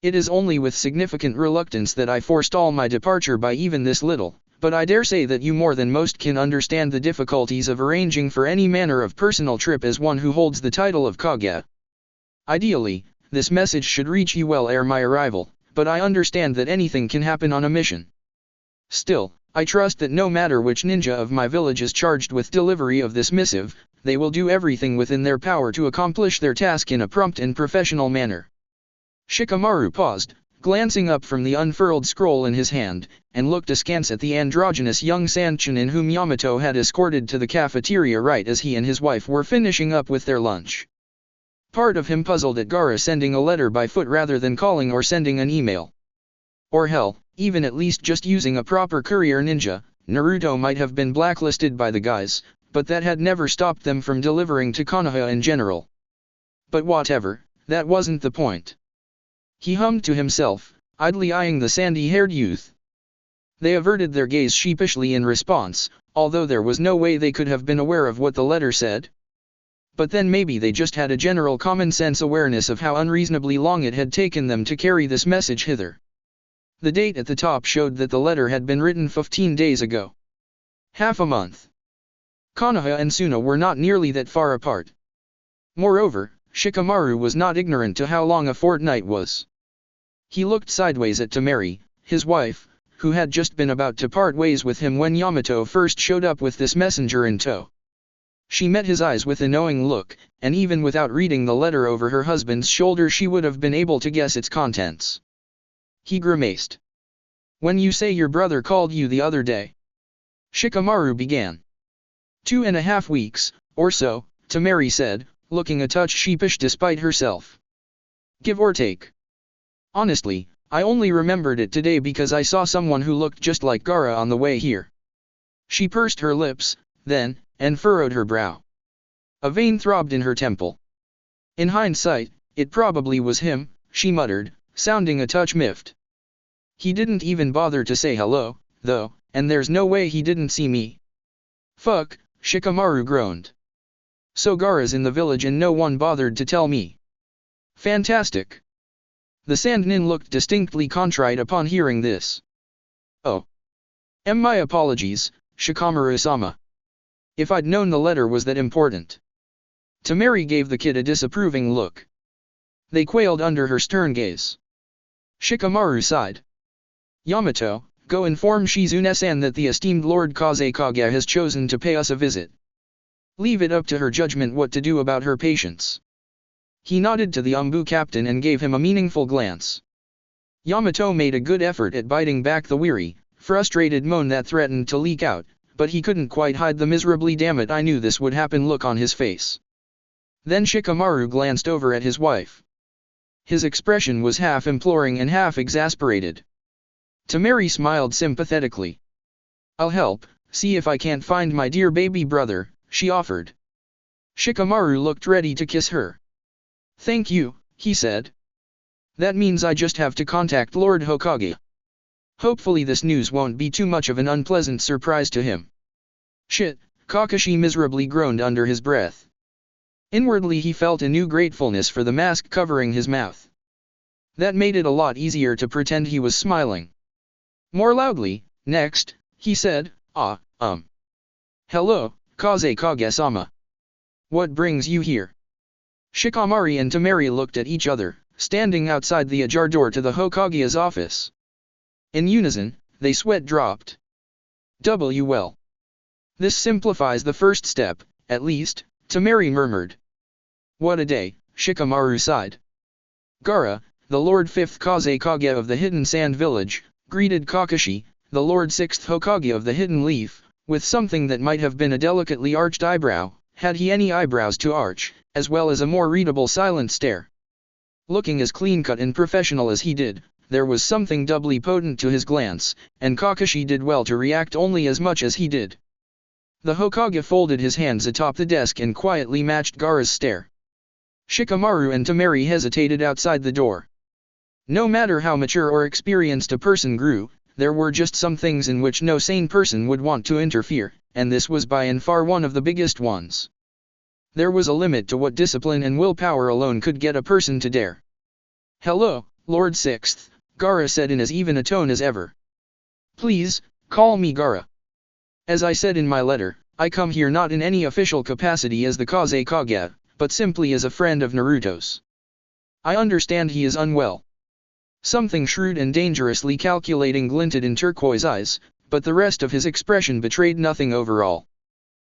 It is only with significant reluctance that I forestall my departure by even this little, but I dare say that you more than most can understand the difficulties of arranging for any manner of personal trip as one who holds the title of Kage. Ideally, this message should reach you well ere my arrival, but I understand that anything can happen on a mission. Still, I trust that no matter which ninja of my village is charged with delivery of this missive, they will do everything within their power to accomplish their task in a prompt and professional manner. Shikamaru paused, glancing up from the unfurled scroll in his hand, and looked askance at the androgynous young Sanchin whom Yamato had escorted to the cafeteria right as he and his wife were finishing up with their lunch. Part of him puzzled at Gaara sending a letter by foot rather than calling or sending an email. Or hell, even at least just using a proper courier ninja, Naruto might have been blacklisted by the guys, but that had never stopped them from delivering to Konoha in general. But whatever, that wasn't the point. He hummed to himself, idly eyeing the sandy-haired youth. They averted their gaze sheepishly in response, although there was no way they could have been aware of what the letter said. But then maybe they just had a general common-sense awareness of how unreasonably long it had taken them to carry this message hither. The date at the top showed that the letter had been written 15 days ago. Half a month. Konoha and Suna were not nearly that far apart. Moreover, Shikamaru was not ignorant to how long a fortnight was. He looked sideways at Temari, his wife, who had just been about to part ways with him when Yamato first showed up with this messenger in tow. She met his eyes with a knowing look, and even without reading the letter over her husband's shoulder she would have been able to guess its contents. He grimaced. "When you say your brother called you the other day," Shikamaru began. 2.5 weeks, or so, Temari said, looking a touch sheepish despite herself. "Give or take. Honestly, I only remembered it today because I saw someone who looked just like Gaara on the way here." She pursed her lips, then, and furrowed her brow. A vein throbbed in her temple. "In hindsight, it probably was him," she muttered, sounding a touch miffed. "He didn't even bother to say hello, though, and there's no way he didn't see me." "Fuck," Shikamaru groaned. "So Gaara's in the village and no one bothered to tell me. Fantastic." The Sandnin looked distinctly contrite upon hearing this. "Oh. My apologies, Shikamaru-sama. If I'd known the letter was that important." Temari gave the kid a disapproving look. They quailed under her stern gaze. Shikamaru sighed. "Yamato, go inform Shizune-san that the esteemed Lord Kazekage has chosen to pay us a visit. Leave it up to her judgment what to do about her patients." He nodded to the Umbu captain and gave him a meaningful glance. Yamato made a good effort at biting back the weary, frustrated moan that threatened to leak out, but he couldn't quite hide the miserably "damn it I knew this would happen" look on his face. Then Shikamaru glanced over at his wife. His expression was half imploring and half exasperated. Temari smiled sympathetically. "I'll help, see if I can't find my dear baby brother," she offered. Shikamaru looked ready to kiss her. "Thank you," he said. "That means I just have to contact Lord Hokage. Hopefully this news won't be too much of an unpleasant surprise to him." "Shit," Kakashi miserably groaned under his breath. Inwardly he felt a new gratefulness for the mask covering his mouth. That made it a lot easier to pretend he was smiling. More loudly, next, he said, "Hello, Kazekage-sama. What brings you here?" Shikamaru and Temari looked at each other, standing outside the ajar door to the Hokage's office. In unison, they sweat dropped. Well. This simplifies the first step, at least, Temari murmured. "What a day," Shikamaru sighed. Gaara, the Lord 5th Kazekage of the Hidden Sand Village, greeted Kakashi, the Lord 6th Hokage of the Hidden Leaf, with something that might have been a delicately arched eyebrow, had he any eyebrows to arch, as well as a more readable silent stare. Looking as clean-cut and professional as he did, there was something doubly potent to his glance, and Kakashi did well to react only as much as he did. The Hokage folded his hands atop the desk and quietly matched Gaara's stare. Shikamaru and Temari hesitated outside the door. No matter how mature or experienced a person grew, there were just some things in which no sane person would want to interfere, and this was by and far one of the biggest ones. There was a limit to what discipline and willpower alone could get a person to dare. "Hello, Lord Sixth," Gaara said in as even a tone as ever. "Please, call me Gaara. As I said in my letter, I come here not in any official capacity as the Kazekage, but simply as a friend of Naruto's. I understand he is unwell." Something shrewd and dangerously calculating glinted in Turquoise's eyes, but the rest of his expression betrayed nothing overall.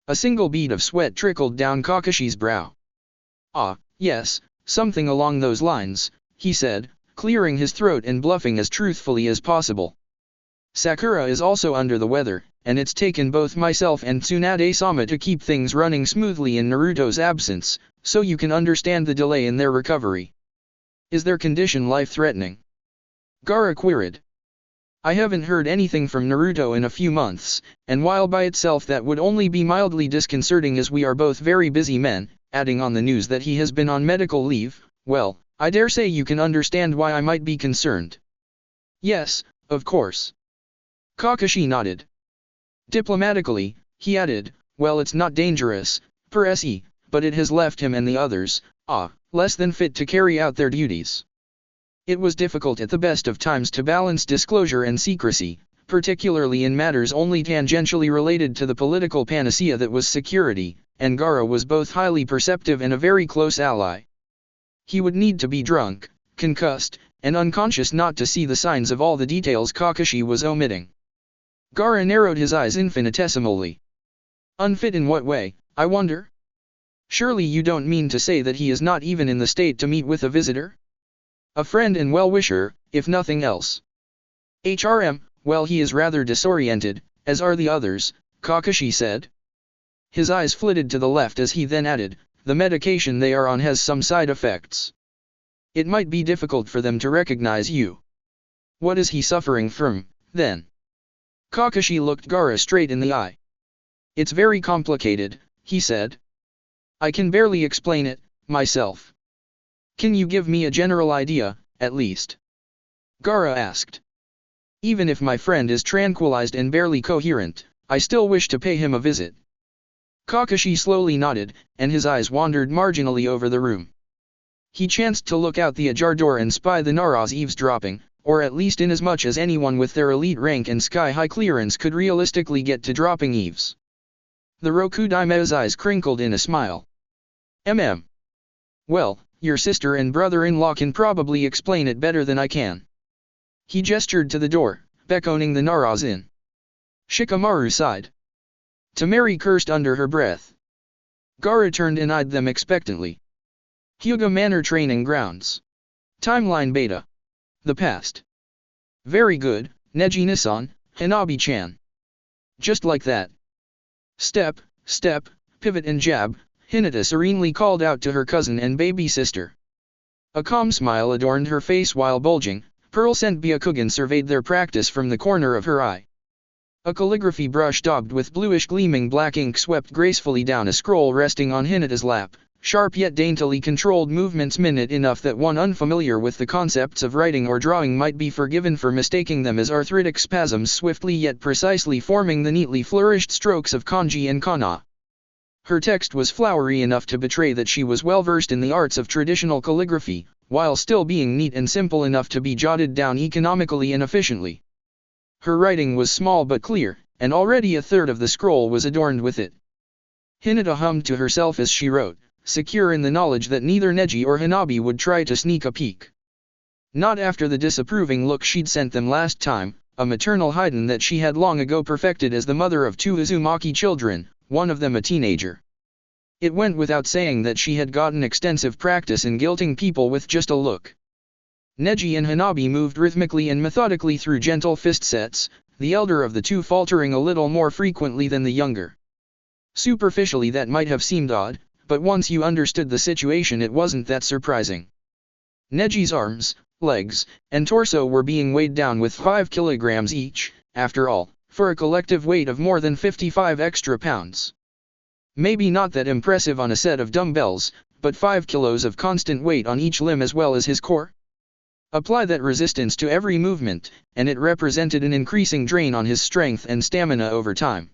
A single bead of sweat trickled down Kakashi's brow. "Ah, yes, something along those lines," he said, clearing his throat and bluffing as truthfully as possible. "Sakura is also under the weather, and it's taken both myself and Tsunade-sama to keep things running smoothly in Naruto's absence, so you can understand the delay in their recovery." "Is their condition life-threatening?" Gaara queried. "I haven't heard anything from Naruto in a few months, and while by itself that would only be mildly disconcerting as we are both very busy men, adding on the news that he has been on medical leave, well, I dare say you can understand why I might be concerned." "Yes, of course." Kakashi nodded. Diplomatically, he added, "Well, it's not dangerous, per se, but it has left him and the others, less than fit to carry out their duties." It was difficult at the best of times to balance disclosure and secrecy, particularly in matters only tangentially related to the political panacea that was security, and Gaara was both highly perceptive and a very close ally. He would need to be drunk, concussed, and unconscious not to see the signs of all the details Kakashi was omitting. Gaara narrowed his eyes infinitesimally. "Unfit in what way, I wonder? Surely you don't mean to say that he is not even in the state to meet with a visitor? A friend and well-wisher, if nothing else." Well, he is rather disoriented, as are the others," Kakashi said. His eyes flitted to the left as he then added, "The medication they are on has some side effects. It might be difficult for them to recognize you." "What is he suffering from, then?" Kakashi looked Gaara straight in the eye. "It's very complicated," he said. "I can barely explain it, myself." "Can you give me a general idea, at least?" Gaara asked. "Even if my friend is tranquilized and barely coherent, I still wish to pay him a visit." Kakashi slowly nodded, and his eyes wandered marginally over the room. He chanced to look out the ajar door and spy the Nara's eavesdropping, or at least inasmuch as anyone with their elite rank and sky-high clearance could realistically get to dropping eaves. The Rokudaime's eyes crinkled in a smile. Well, your sister and brother-in-law can probably explain it better than I can." He gestured to the door, beckoning the Naras in. Shikamaru sighed. Temari cursed under her breath. Gaara turned and eyed them expectantly. Hyuga Manor Training Grounds. Timeline Beta. The past. "Very good, Neji-Nisan, Hanabi-chan. Just like that." "Step, step, pivot and jab," Hinata serenely called out to her cousin and baby sister. A calm smile adorned her face while bulging, pearl-scent Byakugan surveyed their practice from the corner of her eye. A calligraphy brush daubed with bluish gleaming black ink swept gracefully down a scroll resting on Hinata's lap, sharp yet daintily controlled movements minute enough that one unfamiliar with the concepts of writing or drawing might be forgiven for mistaking them as arthritic spasms swiftly yet precisely forming the neatly flourished strokes of kanji and kana. Her text was flowery enough to betray that she was well versed in the arts of traditional calligraphy, while still being neat and simple enough to be jotted down economically and efficiently. Her writing was small but clear, and already a third of the scroll was adorned with it. Hinata hummed to herself as she wrote, secure in the knowledge that neither Neji or Hanabi would try to sneak a peek. Not after the disapproving look she'd sent them last time, a maternal hidden that she had long ago perfected as the mother of 2 Uzumaki children, one of them a teenager. It went without saying that she had gotten extensive practice in guilting people with just a look. Neji and Hanabi moved rhythmically and methodically through gentle fist sets, the elder of the two faltering a little more frequently than the younger. Superficially that might have seemed odd, but once you understood the situation it wasn't that surprising. Neji's arms, legs, and torso were being weighed down with 5 kilograms each. After all, for a collective weight of more than 55 extra pounds. Maybe not that impressive on a set of dumbbells, but 5 kilos of constant weight on each limb as well as his core? Apply that resistance to every movement, and it represented an increasing drain on his strength and stamina over time.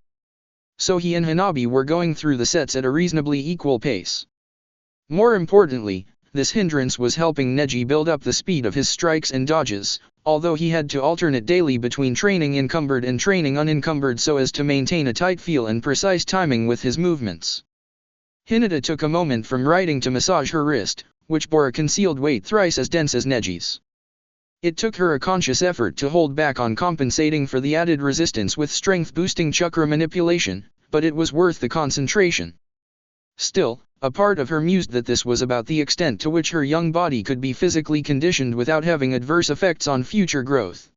So he and Hanabi were going through the sets at a reasonably equal pace. More importantly, this hindrance was helping Neji build up the speed of his strikes and dodges, although he had to alternate daily between training encumbered and training unencumbered so as to maintain a tight feel and precise timing with his movements. Hinata took a moment from writing to massage her wrist, which bore a concealed weight thrice as dense as Neji's. It took her a conscious effort to hold back on compensating for the added resistance with strength-boosting chakra manipulation, but it was worth the concentration. Still, a part of her mused that this was about the extent to which her young body could be physically conditioned without having adverse effects on future growth.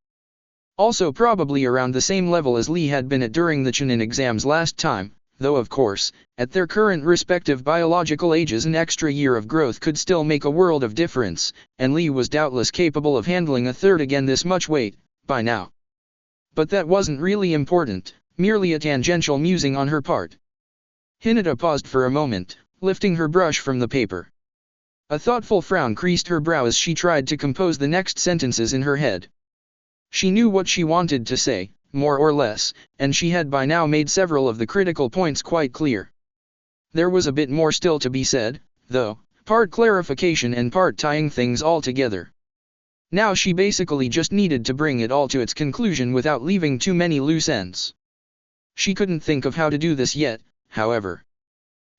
Also probably around the same level as Lee had been at during the Chunin exams last time, though of course, at their current respective biological ages an extra year of growth could still make a world of difference, and Lee was doubtless capable of handling a third again this much weight, by now. But that wasn't really important, merely a tangential musing on her part. Hinata paused for a moment, lifting her brush from the paper. A thoughtful frown creased her brow as she tried to compose the next sentences in her head. She knew what she wanted to say, more or less, and she had by now made several of the critical points quite clear. There was a bit more still to be said, though, part clarification and part tying things all together. Now she basically just needed to bring it all to its conclusion without leaving too many loose ends. She couldn't think of how to do this yet, however.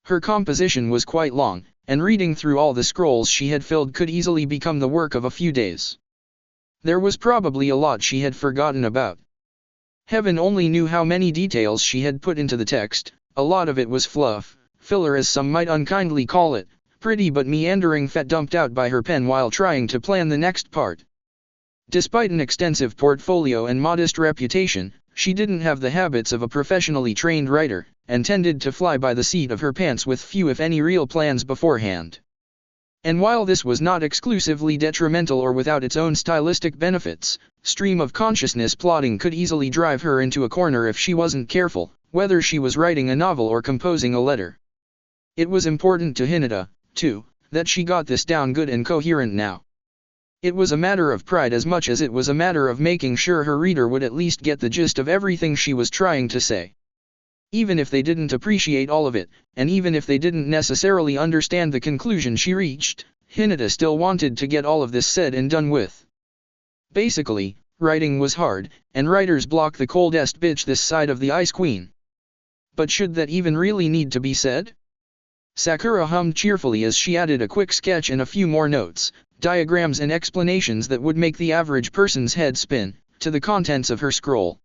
Her composition was quite long, and reading through all the scrolls she had filled could easily become the work of a few days. There was probably a lot she had forgotten about. Heaven only knew how many details she had put into the text. A lot of it was fluff, filler as some might unkindly call it, pretty but meandering fat dumped out by her pen while trying to plan the next part. Despite an extensive portfolio and modest reputation, she didn't have the habits of a professionally trained writer, and tended to fly by the seat of her pants with few if any real plans beforehand. And while this was not exclusively detrimental or without its own stylistic benefits, stream of consciousness plotting could easily drive her into a corner if she wasn't careful, whether she was writing a novel or composing a letter. It was important to Hinata, too, that she got this down good and coherent now. It was a matter of pride as much as it was a matter of making sure her reader would at least get the gist of everything she was trying to say. Even if they didn't appreciate all of it, and even if they didn't necessarily understand the conclusion she reached, Hinata still wanted to get all of this said and done with. Basically, writing was hard, and writer's block the coldest bitch this side of the Ice Queen. But should that even really need to be said? Sakura hummed cheerfully as she added a quick sketch and a few more notes, diagrams and explanations that would make the average person's head spin, to the contents of her scroll.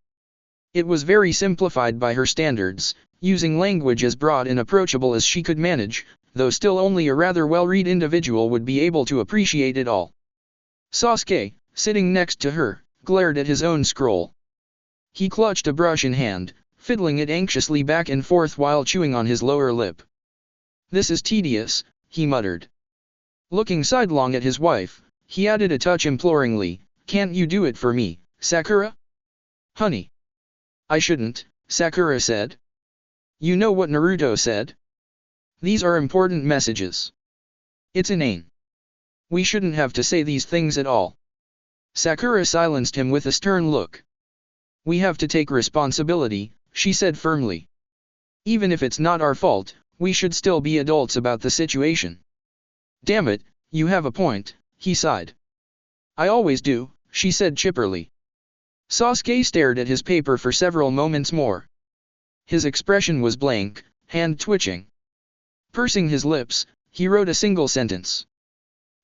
It was very simplified by her standards, using language as broad and approachable as she could manage, though still only a rather well-read individual would be able to appreciate it all. Sasuke, sitting next to her, glared at his own scroll. He clutched a brush in hand, fiddling it anxiously back and forth while chewing on his lower lip. "This is tedious," he muttered. Looking sidelong at his wife, he added a touch imploringly, "Can't you do it for me, Sakura?" "Honey." "I shouldn't," Sakura said. "You know what Naruto said? These are important messages. It's inane. We shouldn't have to say these things at all." Sakura silenced him with a stern look. "We have to take responsibility," she said firmly. "Even if it's not our fault, we should still be adults about the situation." "Damn it, you have a point," he sighed. "I always do," she said chipperly. Sasuke stared at his paper for several moments more. His expression was blank, hand twitching. Pursing his lips, he wrote a single sentence.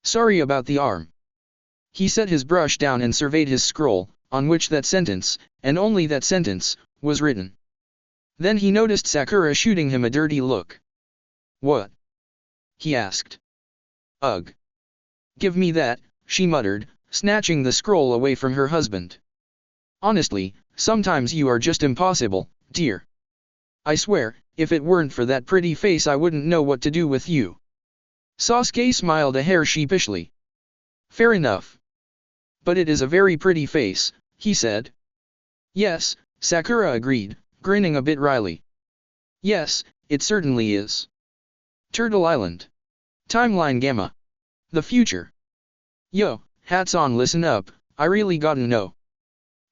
"Sorry about the arm." He set his brush down and surveyed his scroll, on which that sentence, and only that sentence, was written. Then he noticed Sakura shooting him a dirty look. "What?" he asked. "Ugh. Give me that," she muttered, snatching the scroll away from her husband. "Honestly, sometimes you are just impossible, dear. I swear, if it weren't for that pretty face I wouldn't know what to do with you." Sasuke smiled a hair sheepishly. "Fair enough. But it is a very pretty face," he said. "Yes, Sakura agreed, grinning a bit wryly. Yes, it certainly is. Turtle Island. Timeline Gamma. The future. Yo, hats on, listen up, I really gotta know.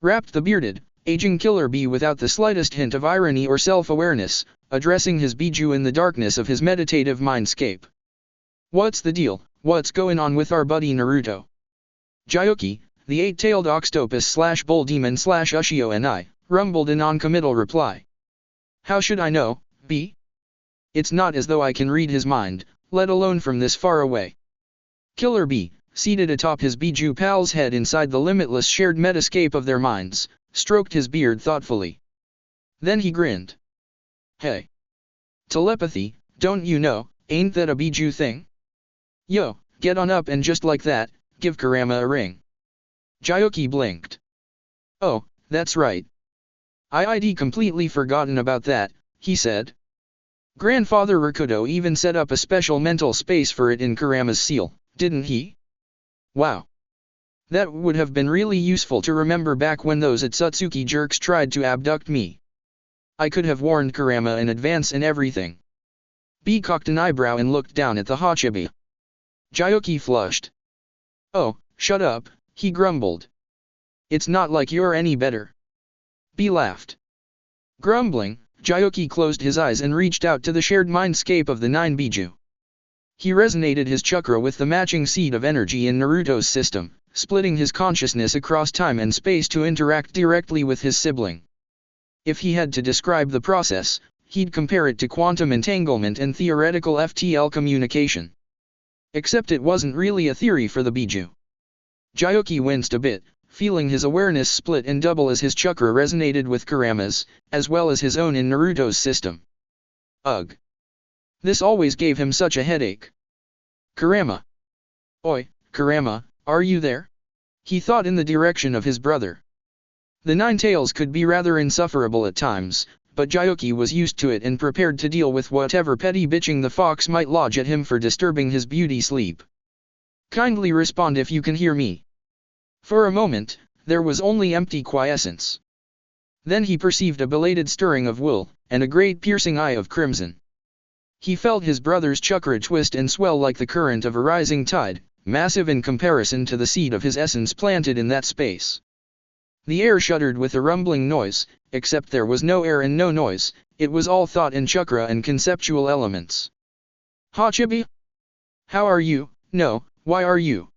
Rapped the bearded, aging Killer Bee without the slightest hint of irony or self-awareness, addressing his Biju in the darkness of his meditative mindscape. What's the deal, what's going on with our buddy Naruto? Jyoki, the eight-tailed octopus/bull demon/Ushio and I, rumbled a non-committal reply. How should I know, B? It's not as though I can read his mind, let alone from this far away. Killer Bee, seated atop his Biju pal's head inside the limitless shared metascape of their minds, stroked his beard thoughtfully. Then he grinned. Hey. Telepathy, don't you know, ain't that a Biju thing? Yo, get on up and just like that, give Kurama a ring. Jyoki blinked. Oh, that's right. I'd completely forgotten about that, he said. Grandfather Rakuto even set up a special mental space for it in Kurama's seal, didn't he? Wow. That would have been really useful to remember back when those Atsutsuki jerks tried to abduct me. I could have warned Kurama in advance and everything. B cocked an eyebrow and looked down at the Hachibi. Jyoki flushed. Oh, shut up, he grumbled. It's not like you're any better. B laughed. Grumbling, Jyoki closed his eyes and reached out to the shared mindscape of the 9 Biju. He resonated his chakra with the matching seed of energy in Naruto's system, splitting his consciousness across time and space to interact directly with his sibling. If he had to describe the process, he'd compare it to quantum entanglement and theoretical FTL communication. Except it wasn't really a theory for the Biju. Jyoki winced a bit, feeling his awareness split and double as his chakra resonated with Kurama's, as well as his own in Naruto's system. Ugh. This always gave him such a headache. Kurama. Oi, Kurama, are you there? He thought in the direction of his brother. The 9 tails could be rather insufferable at times, but Jyoki was used to it and prepared to deal with whatever petty bitching the fox might lodge at him for disturbing his beauty sleep. Kindly respond if you can hear me. For a moment, there was only empty quiescence. Then he perceived a belated stirring of wool, and a great piercing eye of crimson. He felt his brother's chakra twist and swell like the current of a rising tide, massive in comparison to the seed of his essence planted in that space. The air shuddered with a rumbling noise, except there was no air and no noise, it was all thought and chakra and conceptual elements. Hachibi? How are you? No, why are you?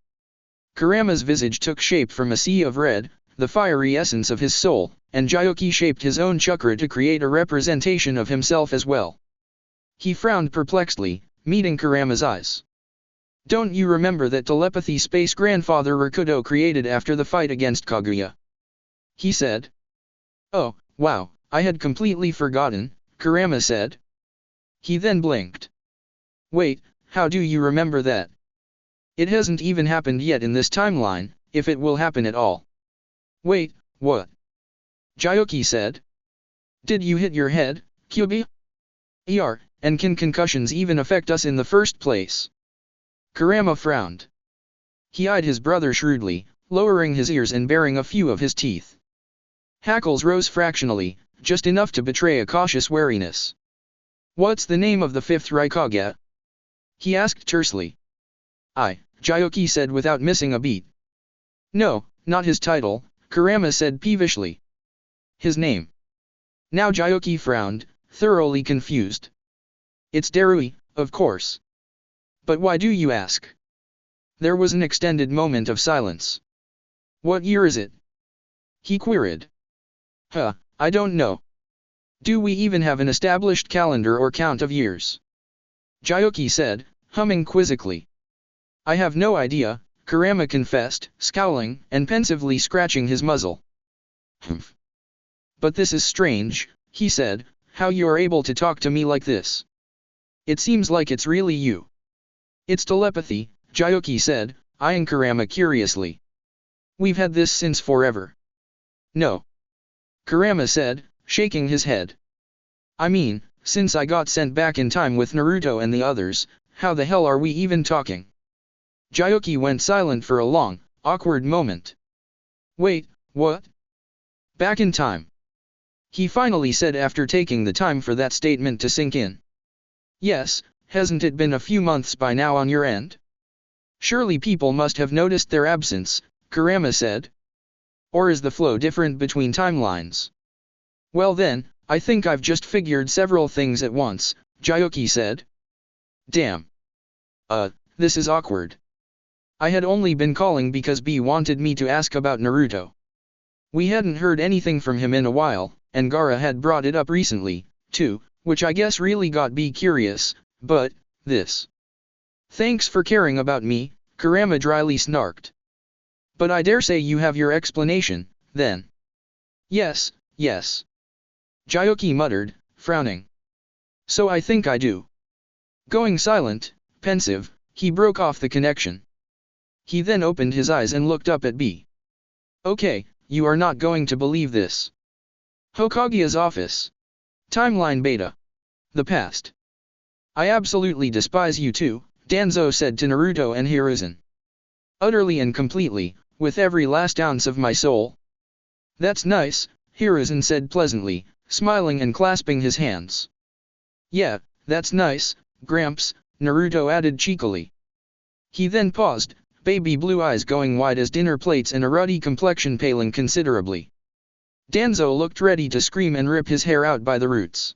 Kurama's visage took shape from a sea of red, the fiery essence of his soul, and Jyoki shaped his own chakra to create a representation of himself as well. He frowned perplexedly, meeting Kurama's eyes. Don't you remember that telepathy space grandfather Rakuto created after the fight against Kaguya? He said. Oh, wow, I had completely forgotten, Kurama said. He then blinked. Wait, how do you remember that? It hasn't even happened yet in this timeline, if it will happen at all. Wait, what? Jyoki said. Did you hit your head, Kyubi? And can concussions even affect us in the first place? Kurama frowned. He eyed his brother shrewdly, lowering his ears and baring a few of his teeth. Hackles rose fractionally, just enough to betray a cautious wariness. What's the name of the 5th Raikage? He asked tersely. Jyoki said without missing a beat. No, not his title, Kurama said peevishly. His name. Now Jyoki frowned, thoroughly confused. It's Darui, of course. But why do you ask? There was an extended moment of silence. What year is it? He queried. I don't know. Do we even have an established calendar or count of years? Jyoki said, humming quizzically. I have no idea, Kurama confessed, scowling and pensively scratching his muzzle. Humph. But this is strange, he said, how you are able to talk to me like this. It seems like it's really you. It's telepathy, Jyoki said, eyeing Kurama curiously. We've had this since forever. No. Kurama said, shaking his head. I mean, since I got sent back in time with Naruto and the others, how the hell are we even talking? Jyoki went silent for a long, awkward moment. Wait, what? Back in time. he finally said after taking the time for that statement to sink in. Yes, hasn't it been a few months by now on your end? Surely people must have noticed their absence, Kurama said. Or is the flow different between timelines? Well then, I think I've just figured several things at once, Jayuki said. Damn. This is awkward. I had only been calling because B wanted me to ask about Naruto. We hadn't heard anything from him in a while, and Gaara had brought it up recently, too, which I guess really got B curious, but, this. Thanks for caring about me, Kurama dryly snarked. But I dare say you have your explanation, then. Yes, yes. Jayuki muttered, frowning. So I think I do. Going silent, pensive, he broke off the connection. He then opened his eyes and looked up at B. Okay, you are not going to believe this. Hokage's office. Timeline beta. The past. I absolutely despise you two, Danzo said to Naruto and Hiruzen. Utterly and completely, with every last ounce of my soul. That's nice, Hiruzen said pleasantly, smiling and clasping his hands. Yeah, that's nice, Gramps, Naruto added cheekily. He then paused, baby blue eyes going wide as dinner plates and a ruddy complexion paling considerably. Danzo looked ready to scream and rip his hair out by the roots.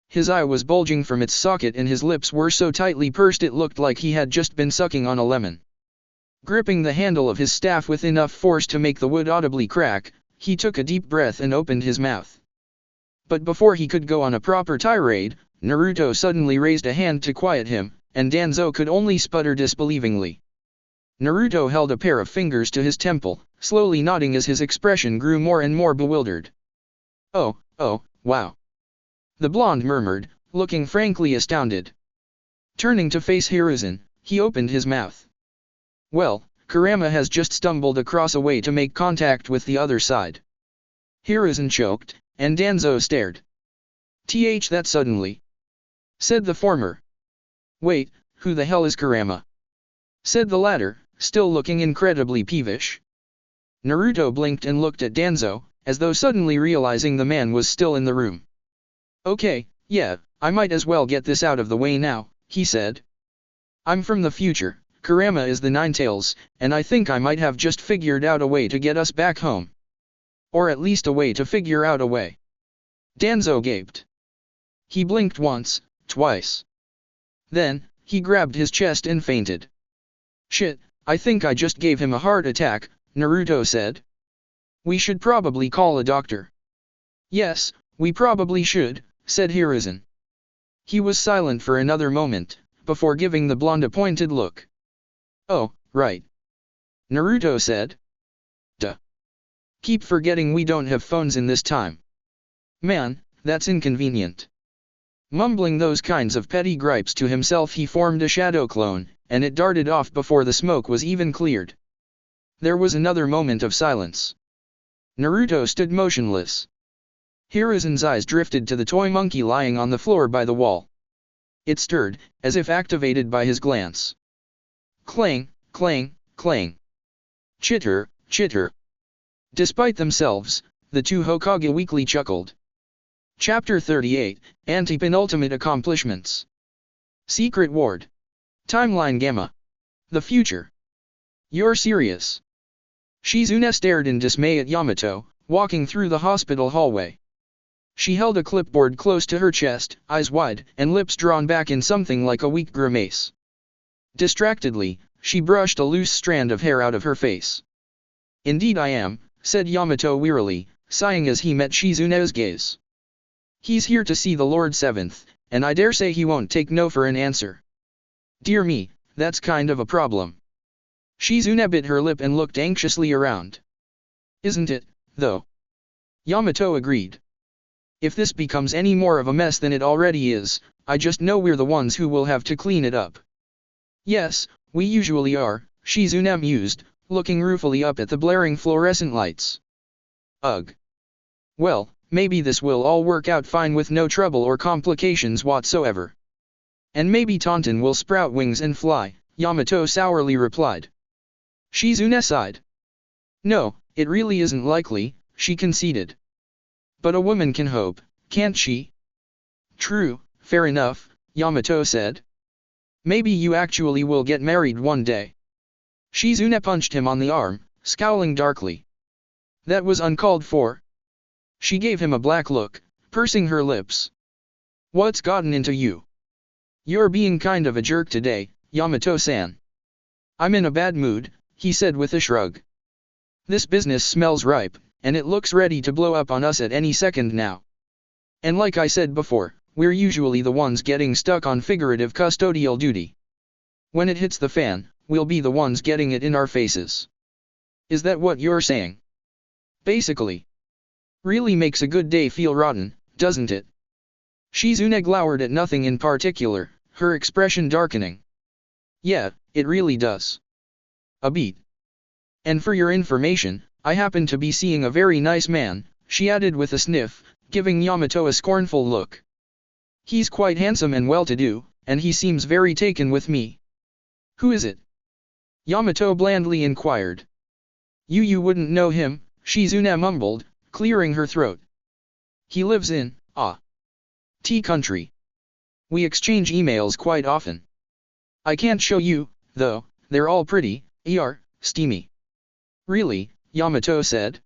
His eye was bulging from its socket and his lips were so tightly pursed it looked like he had just been sucking on a lemon. Gripping the handle of his staff with enough force to make the wood audibly crack, he took a deep breath and opened his mouth. But before he could go on a proper tirade, Naruto suddenly raised a hand to quiet him, and Danzo could only sputter disbelievingly. Naruto held a pair of fingers to his temple, slowly nodding as his expression grew more and more bewildered. Oh, wow. The blonde murmured, looking frankly astounded. Turning to face Hiruzen, he opened his mouth. Well, Kurama has just stumbled across a way to make contact with the other side. Hiruzen choked, and Danzo stared. That suddenly? Said the former. Wait, who the hell is Kurama? Said the latter, still looking incredibly peevish. Naruto blinked and looked at Danzo, as though suddenly realizing the man was still in the room. Okay, yeah, I might as well get this out of the way now, he said. I'm from the future, Kurama is the Ninetales, and I think I might have just figured out a way to get us back home. Or at least a way to figure out a way. Danzo gaped. He blinked once, twice. Then, he grabbed his chest and fainted. Shit, I think I just gave him a heart attack, Naruto said. We should probably call a doctor. Yes, we probably should, said Hiruzen. He was silent for another moment, before giving the blonde a pointed look. Oh, right. Naruto said. Duh. Keep forgetting we don't have phones in this time. Man, that's inconvenient. Mumbling those kinds of petty gripes to himself, he formed a shadow clone, and it darted off before the smoke was even cleared. There was another moment of silence. Naruto stood motionless. Hiruzen's eyes drifted to the toy monkey lying on the floor by the wall. It stirred, as if activated by his glance. Clang, clang, clang. Chitter, chitter. Despite themselves, the two Hokage weakly chuckled. Chapter 38, Anti-Penultimate Accomplishments. Secret Ward. Timeline Gamma. The future. You're serious? Shizune stared in dismay at Yamato, walking through the hospital hallway. She held a clipboard close to her chest, eyes wide, and lips drawn back in something like a weak grimace. Distractedly, she brushed a loose strand of hair out of her face. Indeed I am, said Yamato wearily, sighing as he met Shizune's gaze. He's here to see the Lord Seventh, and I dare say he won't take no for an answer. Dear me, that's kind of a problem. Shizune bit her lip and looked anxiously around. Isn't it, though? Yamato agreed. If this becomes any more of a mess than it already is, I just know we're the ones who will have to clean it up. Yes, we usually are, Shizune mused, looking ruefully up at the blaring fluorescent lights. Ugh. Well, maybe this will all work out fine with no trouble or complications whatsoever. And maybe Taunton will sprout wings and fly, Yamato sourly replied. Shizune sighed. No, it really isn't likely, she conceded. But a woman can hope, can't she? True, fair enough, Yamato said. Maybe you actually will get married one day. Shizune punched him on the arm, scowling darkly. That was uncalled for. She gave him a black look, pursing her lips. What's gotten into you? You're being kind of a jerk today, Yamato-san. I'm in a bad mood, he said with a shrug. This business smells ripe, and it looks ready to blow up on us at any second now. And like I said before, we're usually the ones getting stuck on figurative custodial duty. When it hits the fan, we'll be the ones getting it in our faces. Is that what you're saying? Basically. Really makes a good day feel rotten, doesn't it? Shizune glowered at nothing in particular, her expression darkening. Yeah, it really does. A beat. And for your information, I happen to be seeing a very nice man, she added with a sniff, giving Yamato a scornful look. He's quite handsome and well-to-do, and he seems very taken with me. Who is it? Yamato blandly inquired. You wouldn't know him, Shizune mumbled, clearing her throat. He lives in, T country. We exchange emails quite often. I can't show you, though, they're all pretty, steamy. Really, Yamato said.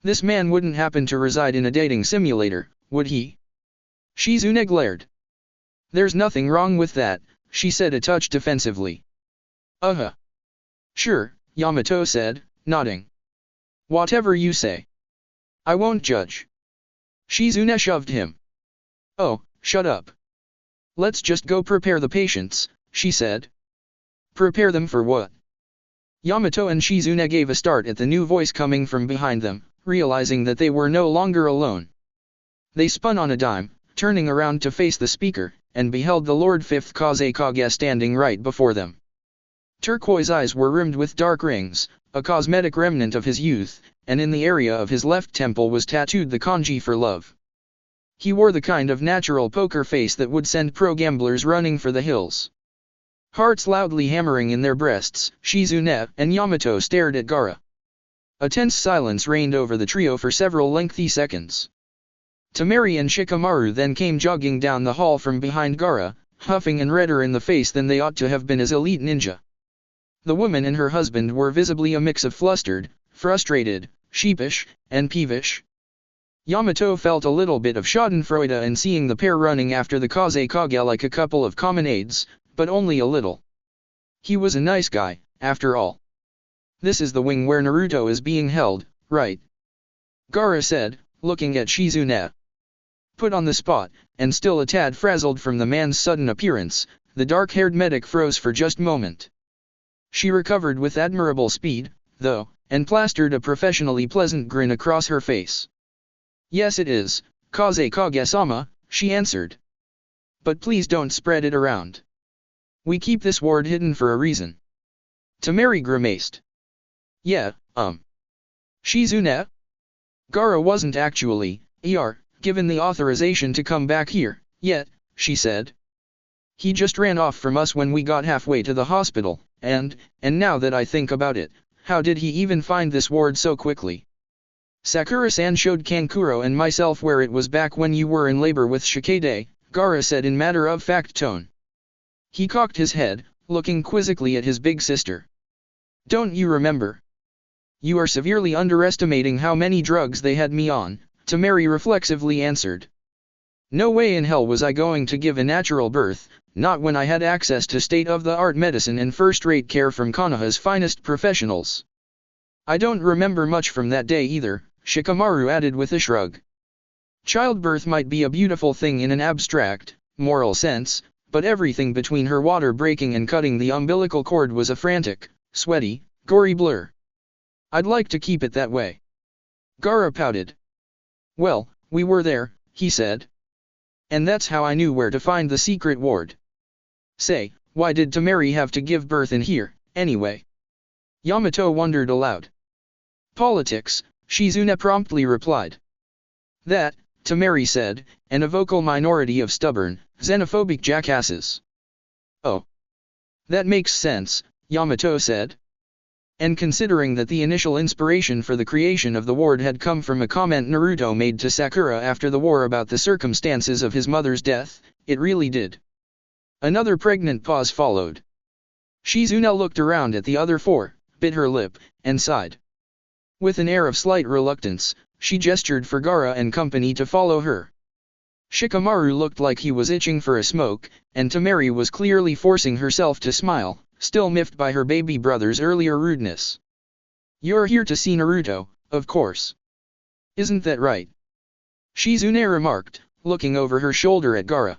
This man wouldn't happen to reside in a dating simulator, would he? Shizune glared. There's nothing wrong with that, she said a touch defensively. Sure, Yamato said, nodding. Whatever you say. I won't judge. Shizune shoved him. Oh, shut up. Let's just go prepare the patients, she said. Prepare them for what? Yamato and Shizune gave a start at the new voice coming from behind them, realizing that they were no longer alone. They spun on a dime, turning around to face the speaker, and beheld the Lord Fifth Kazekage standing right before them. Turquoise eyes were rimmed with dark rings, a cosmetic remnant of his youth, and in the area of his left temple was tattooed the kanji for love. He wore the kind of natural poker face that would send pro gamblers running for the hills. Hearts loudly hammering in their breasts, Shizune and Yamato stared at Gaara. A tense silence reigned over the trio for several lengthy seconds. Temari and Shikamaru then came jogging down the hall from behind Gaara, huffing and redder in the face than they ought to have been as elite ninja. The woman and her husband were visibly a mix of flustered, frustrated, sheepish, and peevish. Yamato felt a little bit of schadenfreude in seeing the pair running after the Kazekage like a couple of commonades, but only a little. He was a nice guy, after all. This is the wing where Naruto is being held, right? Gaara said, looking at Shizune. Put on the spot, and still a tad frazzled from the man's sudden appearance, the dark-haired medic froze for just a moment. She recovered with admirable speed, though, and plastered a professionally pleasant grin across her face. Yes it is, Kazekage-sama, she answered. But please don't spread it around. We keep this ward hidden for a reason. Temari grimaced. Yeah, Shizune? Gaara wasn't actually, given the authorization to come back here, yet, she said. He just ran off from us when we got halfway to the hospital, and now that I think about it, how did he even find this ward so quickly? Sakura-san showed Kankuro and myself where it was back when you were in labor with Shikade, Gaara said in matter-of-fact tone. He cocked his head, looking quizzically at his big sister. Don't you remember? You are severely underestimating how many drugs they had me on, Temari reflexively answered. No way in hell was I going to give a natural birth, not when I had access to state-of-the-art medicine and first-rate care from Konoha's finest professionals. I don't remember much from that day either, Shikamaru added with a shrug. Childbirth might be a beautiful thing in an abstract, moral sense, but everything between her water breaking and cutting the umbilical cord was a frantic, sweaty, gory blur. I'd like to keep it that way. Gaara pouted. Well, we were there, he said. And that's how I knew where to find the secret ward. Say, why did Temari have to give birth in here, anyway? Yamato wondered aloud. Politics, Shizune promptly replied. That, Temari said, and a vocal minority of stubborn, xenophobic jackasses. Oh. That makes sense, Yamato said. And considering that the initial inspiration for the creation of the ward had come from a comment Naruto made to Sakura after the war about the circumstances of his mother's death, it really did. Another pregnant pause followed. Shizune looked around at the other four, bit her lip, and sighed. With an air of slight reluctance, she gestured for Gaara and company to follow her. Shikamaru looked like he was itching for a smoke, and Temari was clearly forcing herself to smile, still miffed by her baby brother's earlier rudeness. "You're here to see Naruto, of course. Isn't that right?" Shizune remarked, looking over her shoulder at Gaara.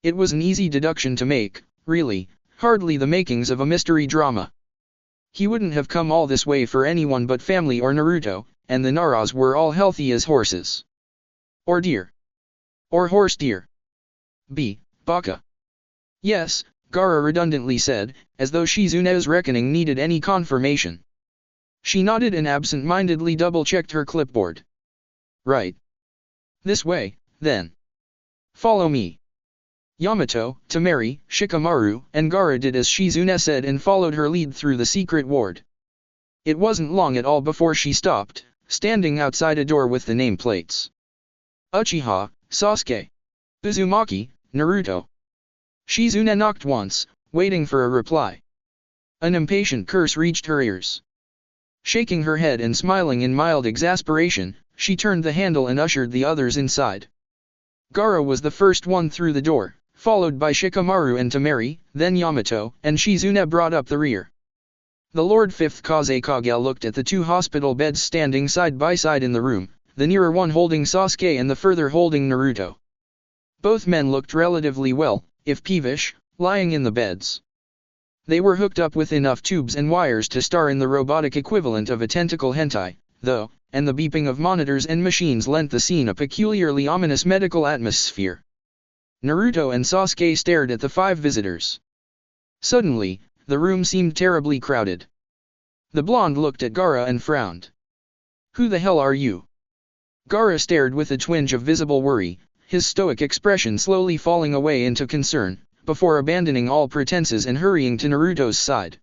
It was an easy deduction to make, really, hardly the makings of a mystery drama. He wouldn't have come all this way for anyone but family or Naruto, and the Naras were all healthy as horses. Or deer. Or horse deer. Baka. Yes, Gaara redundantly said, as though Shizune's reckoning needed any confirmation. She nodded and absent-mindedly double-checked her clipboard. Right. This way, then. Follow me. Yamato, Temari, Shikamaru, and Gaara did as Shizune said and followed her lead through the secret ward. It wasn't long at all before she stopped, standing outside a door with the nameplates. Uchiha, Sasuke. Uzumaki, Naruto. Shizune knocked once, waiting for a reply. An impatient curse reached her ears. Shaking her head and smiling in mild exasperation, she turned the handle and ushered the others inside. Gaara was the first one through the door, followed by Shikamaru and Temari, then Yamato, and Shizune brought up the rear. The Lord 5th Kazekage looked at the two hospital beds standing side by side in the room, the nearer one holding Sasuke and the further holding Naruto. Both men looked relatively well, if peevish, lying in the beds. They were hooked up with enough tubes and wires to star in the robotic equivalent of a tentacle hentai, though, and the beeping of monitors and machines lent the scene a peculiarly ominous medical atmosphere. Naruto and Sasuke stared at the five visitors. Suddenly, the room seemed terribly crowded. The blonde looked at Gaara and frowned. "Who the hell are you?" Gaara stared with a twinge of visible worry, his stoic expression slowly falling away into concern, before abandoning all pretenses and hurrying to Naruto's side.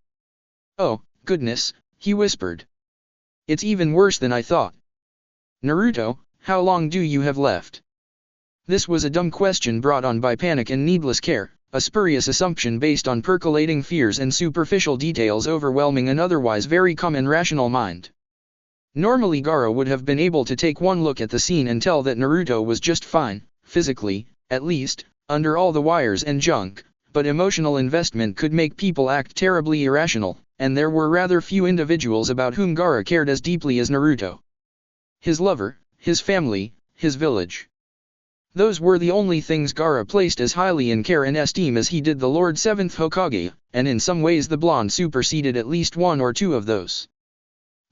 "Oh, goodness," he whispered. "It's even worse than I thought. Naruto, how long do you have left?" This was a dumb question brought on by panic and needless care, a spurious assumption based on percolating fears and superficial details overwhelming an otherwise very calm and rational mind. Normally Gaara would have been able to take one look at the scene and tell that Naruto was just fine, physically, at least, under all the wires and junk, but emotional investment could make people act terribly irrational, and there were rather few individuals about whom Gaara cared as deeply as Naruto. His lover, his family, his village. Those were the only things Gaara placed as highly in care and esteem as he did the Lord 7th Hokage, and in some ways the blonde superseded at least one or two of those.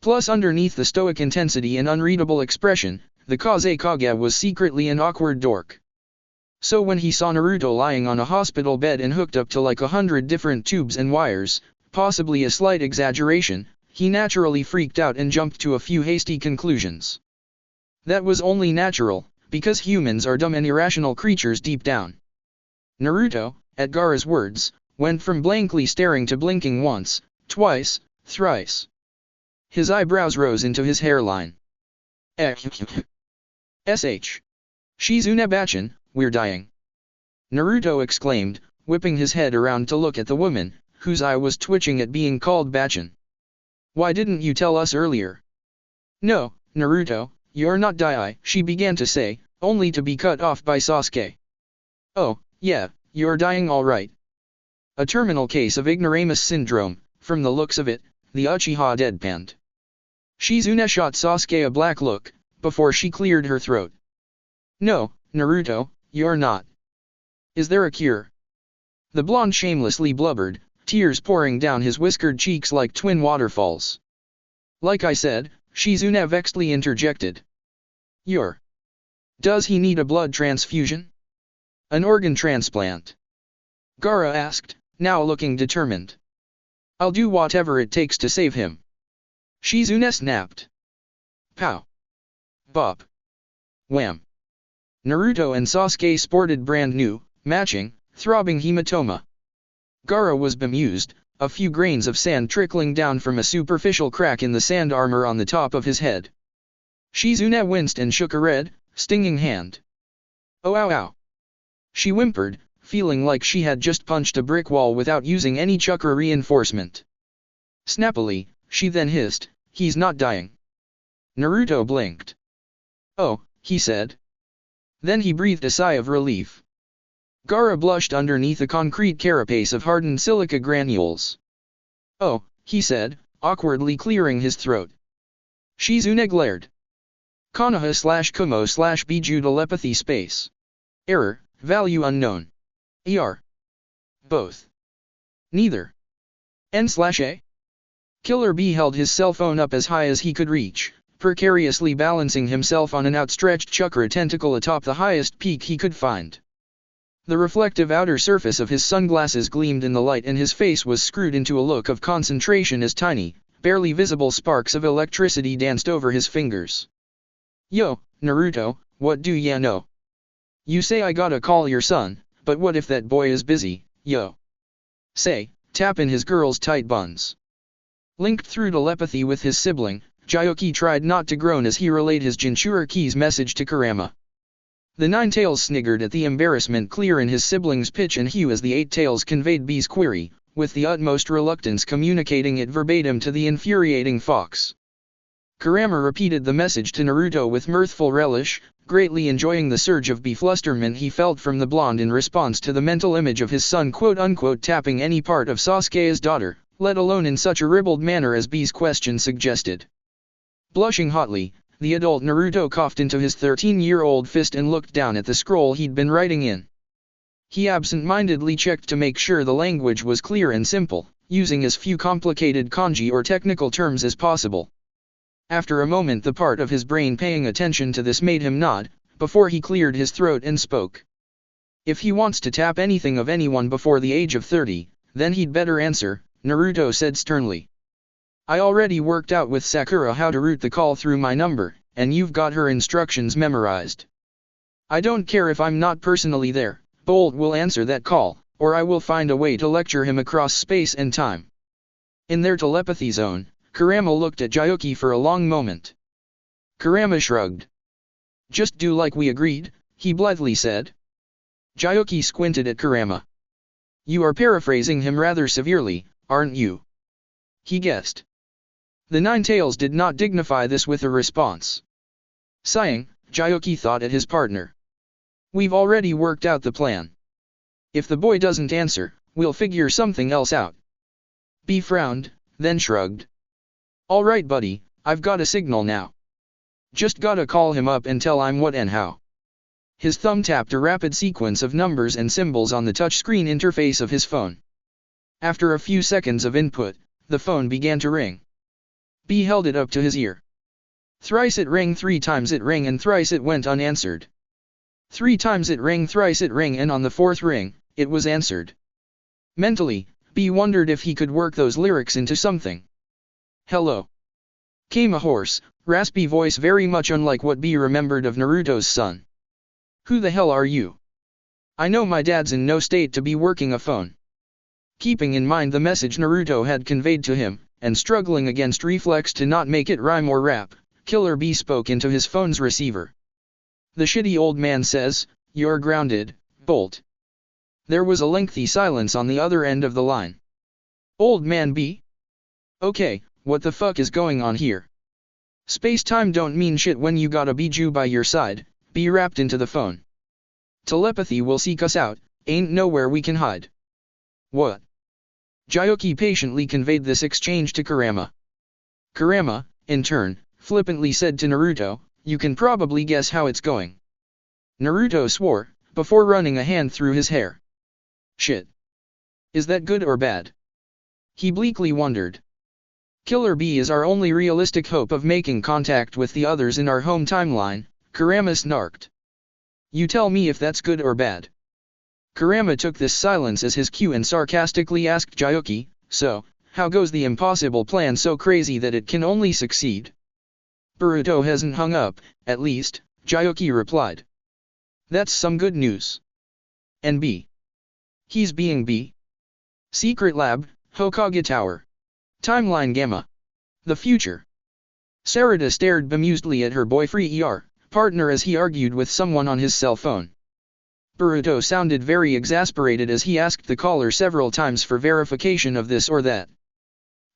Plus underneath the stoic intensity and unreadable expression, the Kazekage was secretly an awkward dork. So when he saw Naruto lying on a hospital bed and hooked up to like 100 different tubes and wires, possibly a slight exaggeration, he naturally freaked out and jumped to a few hasty conclusions. That was only natural, because humans are dumb and irrational creatures deep down. Naruto, at Gaara's words, went from blankly staring to blinking once, twice, thrice. His eyebrows rose into his hairline. "Sh. Shizune-bachan, we're dying." Naruto exclaimed, whipping his head around to look at the woman, whose eye was twitching at being called bachan. "Why didn't you tell us earlier?" "No, Naruto, you're not die," she began to say, only to be cut off by Sasuke. "Oh, yeah, you're dying all right. A terminal case of ignoramus syndrome, from the looks of it," the Uchiha deadpanned. Shizune shot Sasuke a black look, before she cleared her throat. "No, Naruto, you're not. Is there a cure?" The blonde shamelessly blubbered, tears pouring down his whiskered cheeks like twin waterfalls. "Like I said," Shizune vexedly interjected. Does he need a blood transfusion? An organ transplant?" Gaara asked, now looking determined. "I'll do whatever it takes to save him." Shizune snapped. Pow! Bop! Wham! Naruto and Sasuke sported brand new, matching, throbbing hematoma. Gaara was bemused, a few grains of sand trickling down from a superficial crack in the sand armor on the top of his head. Shizune winced and shook a red, stinging hand. "Oh ow ow." She whimpered, feeling like she had just punched a brick wall without using any chakra reinforcement. Snappily, she then hissed, "He's not dying." Naruto blinked. "Oh," he said. Then he breathed a sigh of relief. Gaara blushed underneath a concrete carapace of hardened silica granules. "Oh," he said, awkwardly clearing his throat. Shizune glared. Konoha/Kumo/Biju telepathy space. Error, value unknown. ER. Both. Neither. N/A. Killer B held his cell phone up as high as he could reach, precariously balancing himself on an outstretched chakra tentacle atop the highest peak he could find. The reflective outer surface of his sunglasses gleamed in the light and his face was screwed into a look of concentration as tiny, barely visible sparks of electricity danced over his fingers. "Yo, Naruto, what do ya know? You say I gotta call your son, but what if that boy is busy, yo? Say, tap in his girl's tight buns." Linked through telepathy with his sibling, Gyoki tried not to groan as he relayed his Jinchuriki's message to Kurama. The Nine Tails sniggered at the embarrassment clear in his sibling's pitch and hue as the Eight Tails conveyed B's query, with the utmost reluctance communicating it verbatim to the infuriating fox. Kurama repeated the message to Naruto with mirthful relish, greatly enjoying the surge of beflusterment he felt from the blonde in response to the mental image of his son quote-unquote tapping any part of Sasuke's daughter, let alone in such a ribald manner as B's question suggested. Blushing hotly, the adult Naruto coughed into his 13-year-old fist and looked down at the scroll he'd been writing in. He absent-mindedly checked to make sure the language was clear and simple, using as few complicated kanji or technical terms as possible. After a moment the part of his brain paying attention to this made him nod, before he cleared his throat and spoke. "If he wants to tap anything of anyone before the age of 30, then he'd better answer," Naruto said sternly. "I already worked out with Sakura how to route the call through my number, and you've got her instructions memorized. I don't care if I'm not personally there, Bolt will answer that call, or I will find a way to lecture him across space and time." In their telepathy zone, Kurama looked at Gyoki for a long moment. Kurama shrugged. "Just do like we agreed," he blithely said. Gyoki squinted at Kurama. "You are paraphrasing him rather severely, aren't you?" he guessed. The Nine Tails did not dignify this with a response. Sighing, Gyoki thought at his partner. "We've already worked out the plan. If the boy doesn't answer, we'll figure something else out." B frowned, then shrugged. "All right buddy, I've got a signal now. Just gotta call him up and tell him what and how." His thumb tapped a rapid sequence of numbers and symbols on the touchscreen interface of his phone. After a few seconds of input, the phone began to ring. B held it up to his ear. Thrice it rang, 3 times it rang, and thrice it went unanswered. 3 times it rang, thrice it rang, and on the 4th ring, it was answered. Mentally, B wondered if he could work those lyrics into something. "Hello," came a hoarse, raspy voice very much unlike what B remembered of Naruto's son. "Who the hell are you? I know my dad's in no state to be working a phone." Keeping in mind the message Naruto had conveyed to him, and struggling against reflex to not make it rhyme or rap, Killer B spoke into his phone's receiver. "The shitty old man says, you're grounded, Bolt." There was a lengthy silence on the other end of the line. "Old man B? Okay, what the fuck is going on here? Space-time don't mean shit when you got a Biju by your side," B rapped into the phone. "Telepathy will seek us out, ain't nowhere we can hide." "What?" Gyoki patiently conveyed this exchange to Kurama. Kurama, in turn, flippantly said to Naruto, "You can probably guess how it's going." Naruto swore, before running a hand through his hair. "Shit. Is that good or bad?" he bleakly wondered. "Killer B is our only realistic hope of making contact with the others in our home timeline," Kurama snarked. "You tell me if that's good or bad." Kurama took this silence as his cue and sarcastically asked Gyoki, "So, how goes the impossible plan so crazy that it can only succeed?" "Boruto hasn't hung up, at least," Gyoki replied. "That's some good news." "And B? He's being B? Secret lab, Hokage Tower. Timeline Gamma. The future. Sarada stared bemusedly at her boyfriend partner as he argued with someone on his cell phone. Boruto sounded very exasperated as he asked the caller several times for verification of this or that.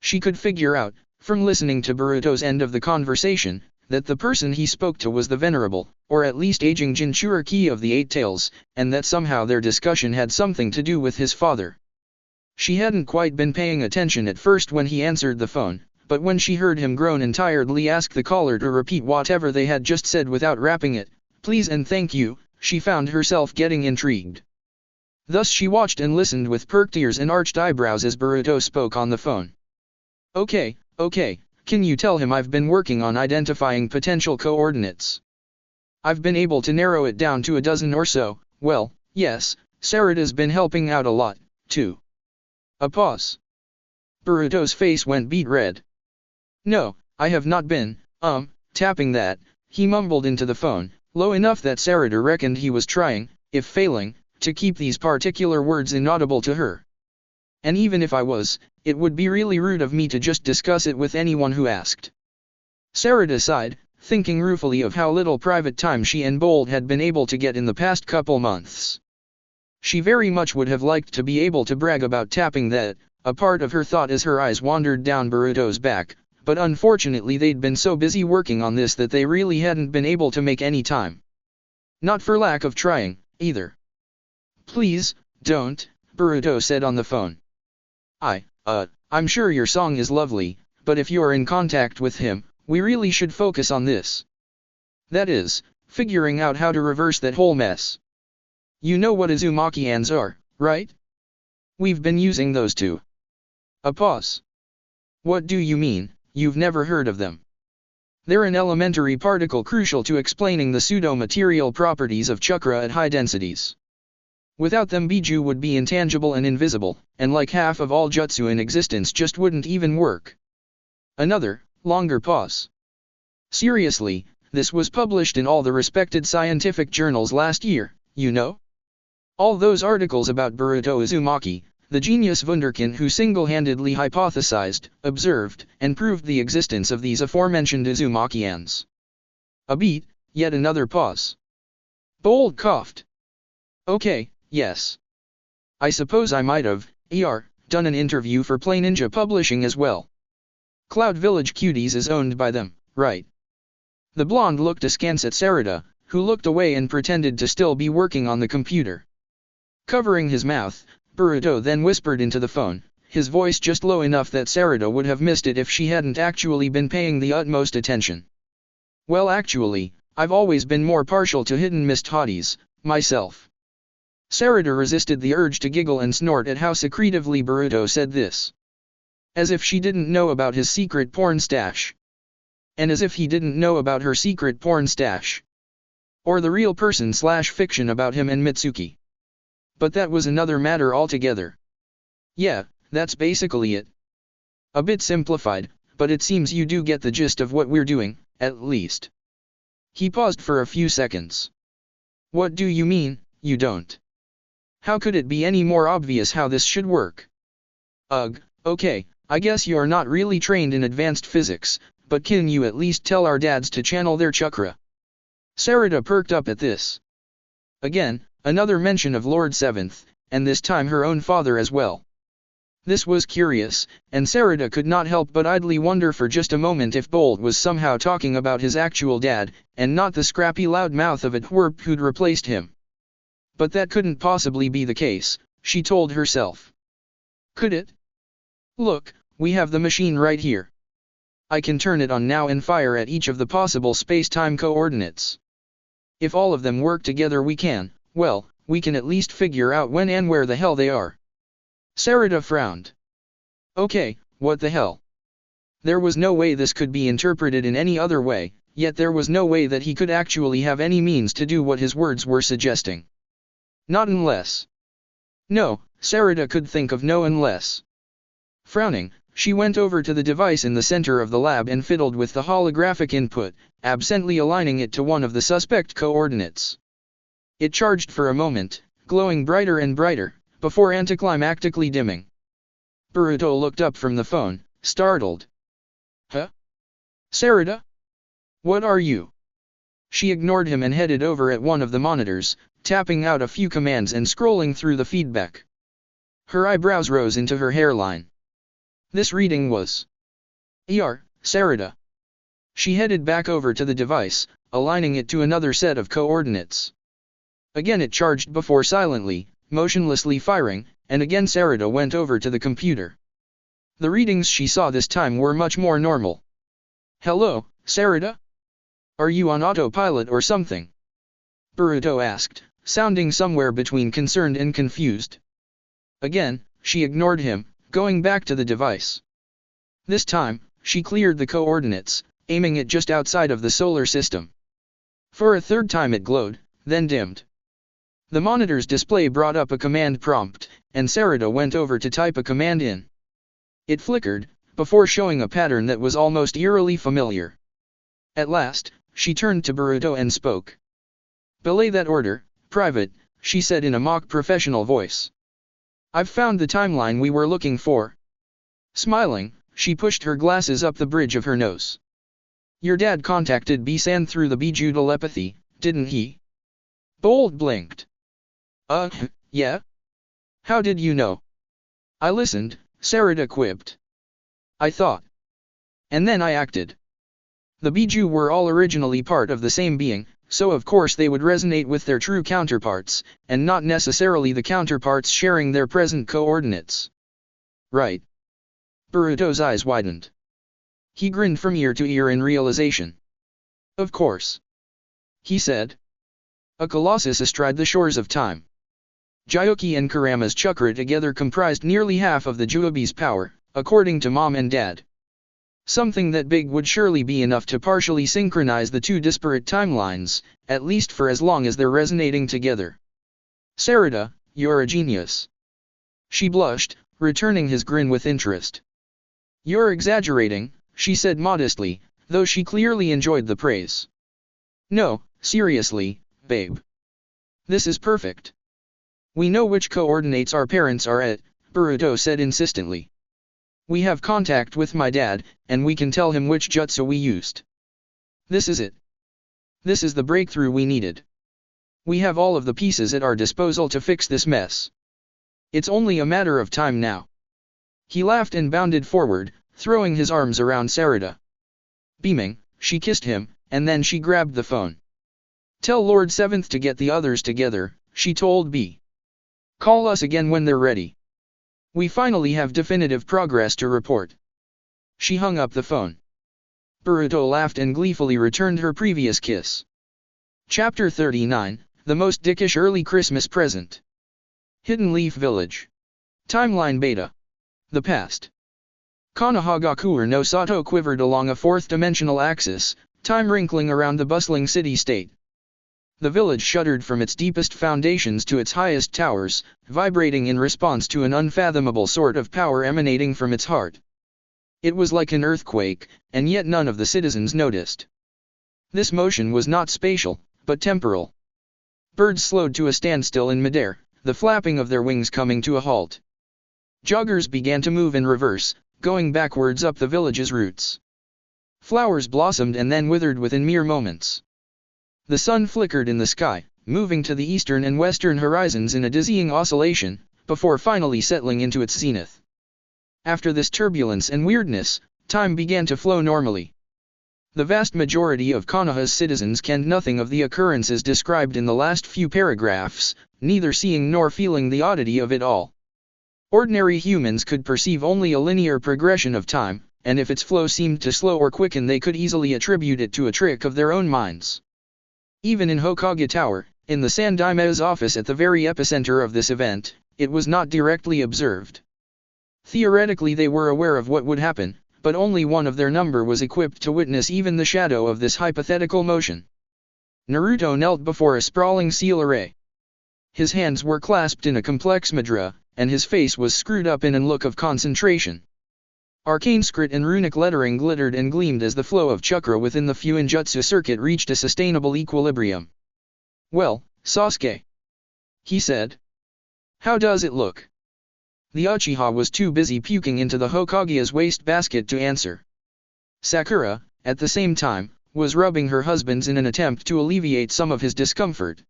She could figure out, from listening to Boruto's end of the conversation, that the person he spoke to was the venerable, or at least aging Jinchuriki of the Eight Tails, and that somehow their discussion had something to do with his father. She hadn't quite been paying attention at first when he answered the phone, but when she heard him groan and tiredly ask the caller to repeat whatever they had just said without wrapping it, "Please and thank you," she found herself getting intrigued. Thus she watched and listened with perked ears and arched eyebrows as Boruto spoke on the phone. Okay, can you tell him I've been working on identifying potential coordinates? I've been able to narrow it down to a dozen or so. Well, yes, Sarada's been helping out a lot, too. A pause. Boruto's face went beet red. No, I have not been, tapping that, he mumbled into the phone, low enough that Sarada reckoned he was trying, if failing, to keep these particular words inaudible to her. And even if I was, it would be really rude of me to just discuss it with anyone who asked. Sarada sighed, thinking ruefully of how little private time she and Bold had been able to get in the past couple months. She very much would have liked to be able to brag about tapping that, a part of her thought as her eyes wandered down Boruto's back, but unfortunately they'd been so busy working on this that they really hadn't been able to make any time. Not for lack of trying, either. Please, don't, Boruto said on the phone. I'm sure your song is lovely, but if you're in contact with him, we really should focus on this. That is, figuring out how to reverse that whole mess. You know what Uzumaki-ans are, right? We've been using those too. A pause. What do you mean, you've never heard of them? They're an elementary particle crucial to explaining the pseudo-material properties of chakra at high densities. Without them Biju would be intangible and invisible, and like half of all jutsu in existence just wouldn't even work. Another, longer pause. Seriously, this was published in all the respected scientific journals last year, you know? All those articles about Boruto Uzumaki, the genius wunderkind who single-handedly hypothesized, observed, and proved the existence of these aforementioned Uzumaki-ans. A beat, yet another pause. Bold coughed. Okay, yes. I suppose I might have, done an interview for Play Ninja Publishing as well. Cloud Village Cuties is owned by them, right? The blonde looked askance at Sarada, who looked away and pretended to still be working on the computer. Covering his mouth, Boruto then whispered into the phone, his voice just low enough that Sarada would have missed it if she hadn't actually been paying the utmost attention. Well actually, I've always been more partial to hidden mist hotties, myself. Sarada resisted the urge to giggle and snort at how secretively Boruto said this. As if she didn't know about his secret porn stash. And as if he didn't know about her secret porn stash. Or the real person/fiction about him and Mitsuki. But that was another matter altogether. Yeah, that's basically it. A bit simplified, but it seems you do get the gist of what we're doing, at least. He paused for a few seconds. What do you mean, you don't? How could it be any more obvious how this should work? Ugh, okay, I guess you're not really trained in advanced physics, but can you at least tell our dads to channel their chakra? Sarada perked up at this. Again, another mention of Lord Seventh, and this time her own father as well. This was curious, and Sarada could not help but idly wonder for just a moment if Bold was somehow talking about his actual dad, and not the scrappy loud mouth of a twerp who'd replaced him. But that couldn't possibly be the case, she told herself. Could it? Look, we have the machine right here. I can turn it on now and fire at each of the possible space-time coordinates. If all of them work together we can at least figure out when and where the hell they are. Sarada frowned. Okay, what the hell? There was no way this could be interpreted in any other way, yet there was no way that he could actually have any means to do what his words were suggesting. Not unless. No, Sarada could think of no unless. Frowning, she went over to the device in the center of the lab and fiddled with the holographic input, absently aligning it to one of the suspect coordinates. It charged for a moment, glowing brighter and brighter, before anticlimactically dimming. Boruto looked up from the phone, startled. Huh? Sarada? What are you? She ignored him and headed over at one of the monitors, tapping out a few commands and scrolling through the feedback. Her eyebrows rose into her hairline. This reading was Sarada. She headed back over to the device, aligning it to another set of coordinates. Again it charged before silently, motionlessly firing, and again Sarada went over to the computer. The readings she saw this time were much more normal. Hello, Sarada? Are you on autopilot or something? Boruto asked, sounding somewhere between concerned and confused. Again, she ignored him, going back to the device. This time, she cleared the coordinates, aiming it just outside of the solar system. For a third time it glowed, then dimmed. The monitor's display brought up a command prompt, and Sarada went over to type a command in. It flickered, before showing a pattern that was almost eerily familiar. At last, she turned to Boruto and spoke. Belay that order, Private, she said in a mock professional voice. I've found the timeline we were looking for. Smiling, she pushed her glasses up the bridge of her nose. Your dad contacted B-san through the Biju telepathy, didn't he? Bold blinked. Yeah? How did you know? I listened, Sarada quipped. I thought. And then I acted. The Biju were all originally part of the same being, so of course they would resonate with their true counterparts, and not necessarily the counterparts sharing their present coordinates. Right. Boruto's eyes widened. He grinned from ear to ear in realization. Of course. He said. A colossus astride the shores of time. Gyoki and Kurama's chakra together comprised nearly half of the Juobi's power, according to Mom and Dad. Something that big would surely be enough to partially synchronize the two disparate timelines, at least for as long as they're resonating together. Sarada, you're a genius. She blushed, returning his grin with interest. You're exaggerating, she said modestly, though she clearly enjoyed the praise. No, seriously, babe. This is perfect. We know which coordinates our parents are at, Boruto said insistently. We have contact with my dad, and we can tell him which jutsu we used. This is it. This is the breakthrough we needed. We have all of the pieces at our disposal to fix this mess. It's only a matter of time now. He laughed and bounded forward, throwing his arms around Sarada. Beaming, she kissed him, and then she grabbed the phone. Tell Lord Seventh to get the others together, she told B. Call us again when they're ready. We finally have definitive progress to report. She hung up the phone. Boruto laughed and gleefully returned her previous kiss. Chapter 39, The Most Dickish Early Christmas Present. Hidden Leaf Village. Timeline Beta. The Past. Konohagakure no Sato quivered along a fourth-dimensional axis, time wrinkling around the bustling city-state. The village shuddered from its deepest foundations to its highest towers, vibrating in response to an unfathomable sort of power emanating from its heart. It was like an earthquake, and yet none of the citizens noticed. This motion was not spatial, but temporal. Birds slowed to a standstill in midair, the flapping of their wings coming to a halt. Joggers began to move in reverse, going backwards up the village's routes. Flowers blossomed and then withered within mere moments. The sun flickered in the sky, moving to the eastern and western horizons in a dizzying oscillation, before finally settling into its zenith. After this turbulence and weirdness, time began to flow normally. The vast majority of Konoha's citizens kenned nothing of the occurrences described in the last few paragraphs, neither seeing nor feeling the oddity of it all. Ordinary humans could perceive only a linear progression of time, and if its flow seemed to slow or quicken they could easily attribute it to a trick of their own minds. Even in Hokage Tower, in the Sandaime's office at the very epicenter of this event, it was not directly observed. Theoretically they were aware of what would happen, but only one of their number was equipped to witness even the shadow of this hypothetical motion. Naruto knelt before a sprawling seal array. His hands were clasped in a complex mudra, and his face was screwed up in a look of concentration. Arcane script and runic lettering glittered and gleamed as the flow of chakra within the Fuinjutsu circuit reached a sustainable equilibrium. Well, Sasuke, he said. How does it look? The Uchiha was too busy puking into the Hokage's wastebasket to answer. Sakura, at the same time, was rubbing her husband's in an attempt to alleviate some of his discomfort.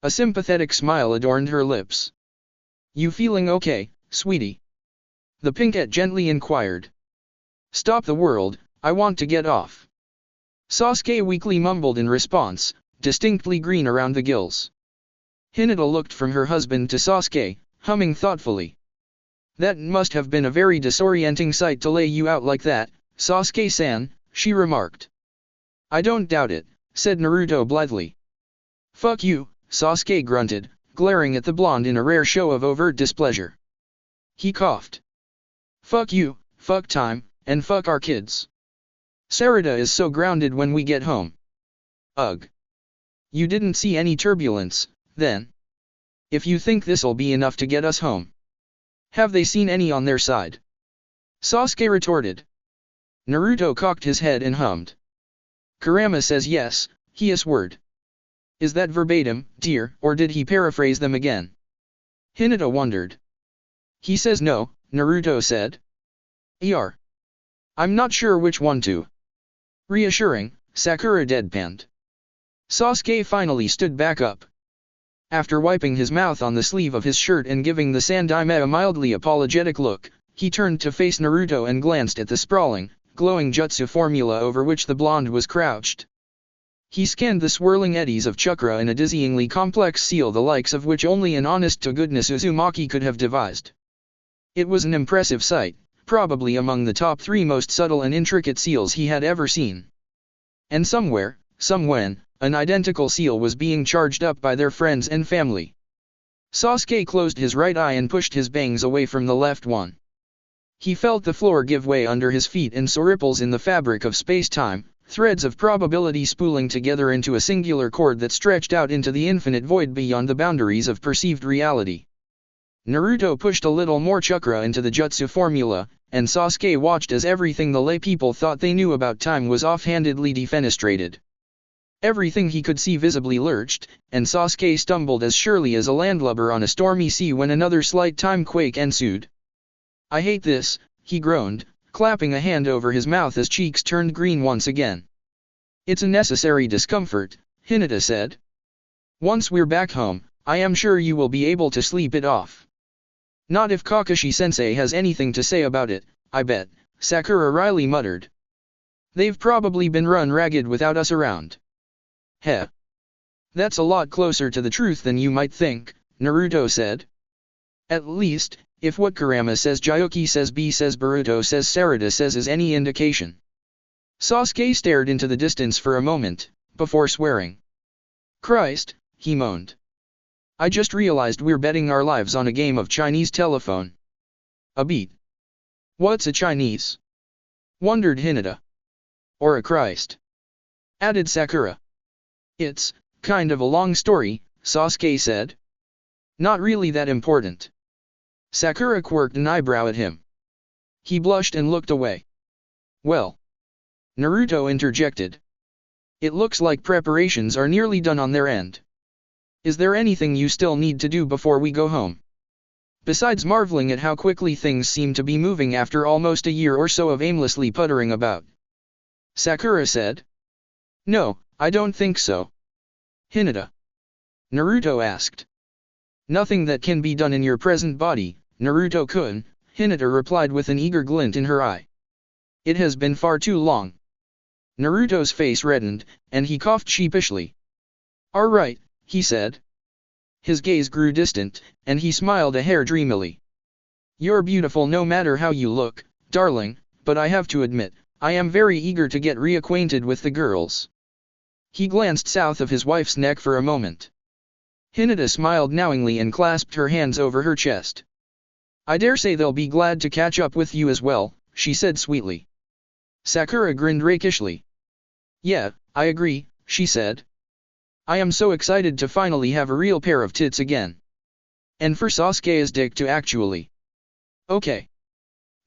A sympathetic smile adorned her lips. "You feeling okay, sweetie?" the pinkette gently inquired. "Stop the world, I want to get off." Sasuke weakly mumbled in response, distinctly green around the gills. Hinata looked from her husband to Sasuke, humming thoughtfully. "That must have been a very disorienting sight to lay you out like that, Sasuke-san," she remarked. "I don't doubt it," said Naruto blithely. "Fuck you," Sasuke grunted, glaring at the blonde in a rare show of overt displeasure. He coughed. "Fuck you, fuck time, and fuck our kids. Sarada is so grounded when we get home." "Ugh. You didn't see any turbulence, then? If you think this'll be enough to get us home. Have they seen any on their side?" Sasuke retorted. Naruto cocked his head and hummed. "Kurama says yes," he word. "Is that verbatim, dear, or did he paraphrase them again?" Hinata wondered. "He says no," Naruto said. "I'm not sure which one to." Reassuring, Sakura deadpanned. Sasuke finally stood back up. After wiping his mouth on the sleeve of his shirt and giving the Sandaime a mildly apologetic look, he turned to face Naruto and glanced at the sprawling, glowing jutsu formula over which the blonde was crouched. He scanned the swirling eddies of chakra in a dizzyingly complex seal the likes of which only an honest-to-goodness Uzumaki could have devised. It was an impressive sight, probably among the top 3 most subtle and intricate seals he had ever seen. And somewhere, somewhen, an identical seal was being charged up by their friends and family. Sasuke closed his right eye and pushed his bangs away from the left one. He felt the floor give way under his feet and saw ripples in the fabric of space-time, threads of probability spooling together into a singular cord that stretched out into the infinite void beyond the boundaries of perceived reality. Naruto pushed a little more chakra into the jutsu formula, and Sasuke watched as everything the lay people thought they knew about time was offhandedly defenestrated. Everything he could see visibly lurched, and Sasuke stumbled as surely as a landlubber on a stormy sea when another slight time quake ensued. "I hate this," he groaned, clapping a hand over his mouth as cheeks turned green once again. "It's a necessary discomfort," Hinata said. "Once we're back home, I am sure you will be able to sleep it off." "Not if Kakashi-sensei has anything to say about it, I bet," Sakura wryly muttered. "They've probably been run ragged without us around." "Heh. That's a lot closer to the truth than you might think," Naruto said. "At least, if what Kurama says Gyuki says B says Boruto says Sarada says is any indication." Sasuke stared into the distance for a moment, before swearing. "Christ," he moaned. "I just realized we're betting our lives on a game of Chinese telephone." "A beat. What's a Chinese?" wondered Hinata. "Or a Christ?" added Sakura. "It's kind of a long story," Sasuke said. "Not really that important." Sakura quirked an eyebrow at him. He blushed and looked away. "Well," Naruto interjected, "it looks like preparations are nearly done on their end. Is there anything you still need to do before we go home? Besides marveling at how quickly things seem to be moving after almost a year or so of aimlessly puttering about." Sakura said. "No, I don't think so." "Hinata?" Naruto asked. "Nothing that can be done in your present body, Naruto-kun," Hinata replied with an eager glint in her eye. "It has been far too long." Naruto's face reddened, and he coughed sheepishly. "All right," he said. His gaze grew distant, and he smiled a hair dreamily. "You're beautiful no matter how you look, darling, but I have to admit, I am very eager to get reacquainted with the girls." He glanced south of his wife's neck for a moment. Hinata smiled knowingly and clasped her hands over her chest. "I dare say they'll be glad to catch up with you as well," she said sweetly. Sakura grinned rakishly. "Yeah, I agree," she said. "I am so excited to finally have a real pair of tits again. And for Sasuke's dick to actually." "Okay.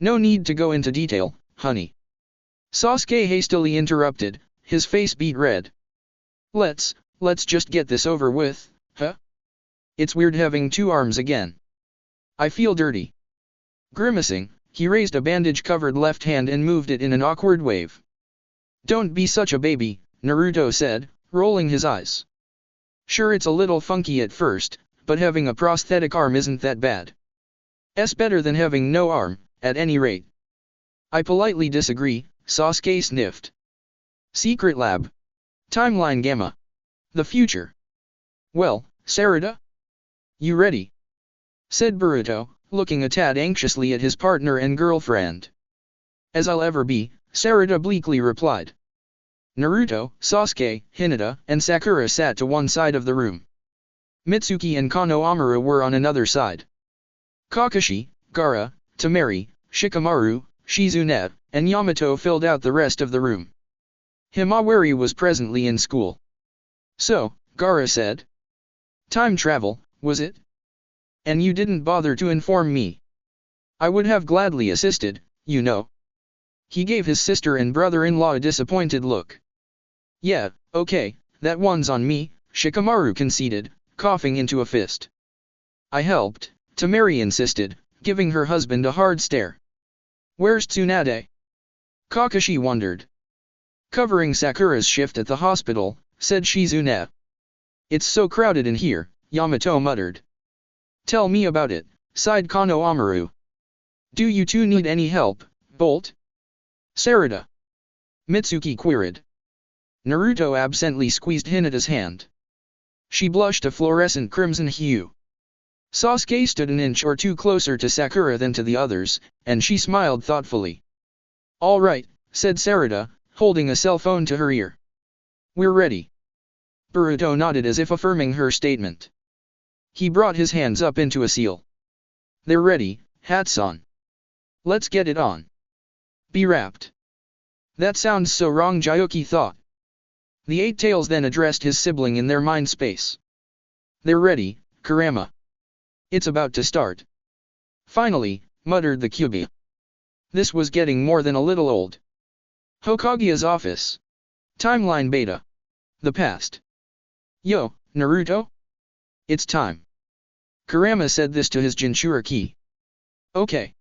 No need to go into detail, honey." Sasuke hastily interrupted, his face beet red. Let's just get this over with, huh? It's weird having 2 arms again. I feel dirty." Grimacing, he raised a bandage-covered left hand and moved it in an awkward wave. "Don't be such a baby," Naruto said, rolling his eyes. "Sure, it's a little funky at first, but having a prosthetic arm isn't that bad. It's better than having no arm, at any rate." "I politely disagree," Sasuke sniffed. "Secret Lab. Timeline Gamma. The future. Well, Sarada? You ready?" said Boruto, looking a tad anxiously at his partner and girlfriend. "As I'll ever be," Sarada bleakly replied. Naruto, Sasuke, Hinata, and Sakura sat to one side of the room. Mitsuki and Konohamaru were on another side. Kakashi, Gaara, Temari, Shikamaru, Shizune, and Yamato filled out the rest of the room. Himawari was presently in school. "So," Gaara said. "Time travel, was it? And you didn't bother to inform me. I would have gladly assisted, you know." He gave his sister and brother-in-law a disappointed look. "Yeah, okay, that one's on me," Shikamaru conceded, coughing into a fist. "I helped," Temari insisted, giving her husband a hard stare. "Where's Tsunade?" Kakashi wondered. "Covering Sakura's shift at the hospital," said Shizune. "It's so crowded in here," Yamato muttered. "Tell me about it," sighed Konohamaru. "Do you two need any help, Bolt?" "Sarada?" Mitsuki queried. Naruto absently squeezed Hinata's hand. She blushed a fluorescent crimson hue. Sasuke stood an inch or two closer to Sakura than to the others, and she smiled thoughtfully. "All right," said Sarada, holding a cell phone to her ear. "We're ready." Boruto nodded as if affirming her statement. He brought his hands up into a seal. "They're ready, hats on. Let's get it on." "Be wrapped." "That sounds so wrong," Gyuki thought. The Eight Tails then addressed his sibling in their mind space. "They're ready, Kurama. It's about to start." "Finally," muttered the Kyuubi. This was getting more than a little old. Hokage's office. Timeline Beta. The past. "Yo, Naruto? It's time." Kurama said this to his Jinchuriki. "Okay."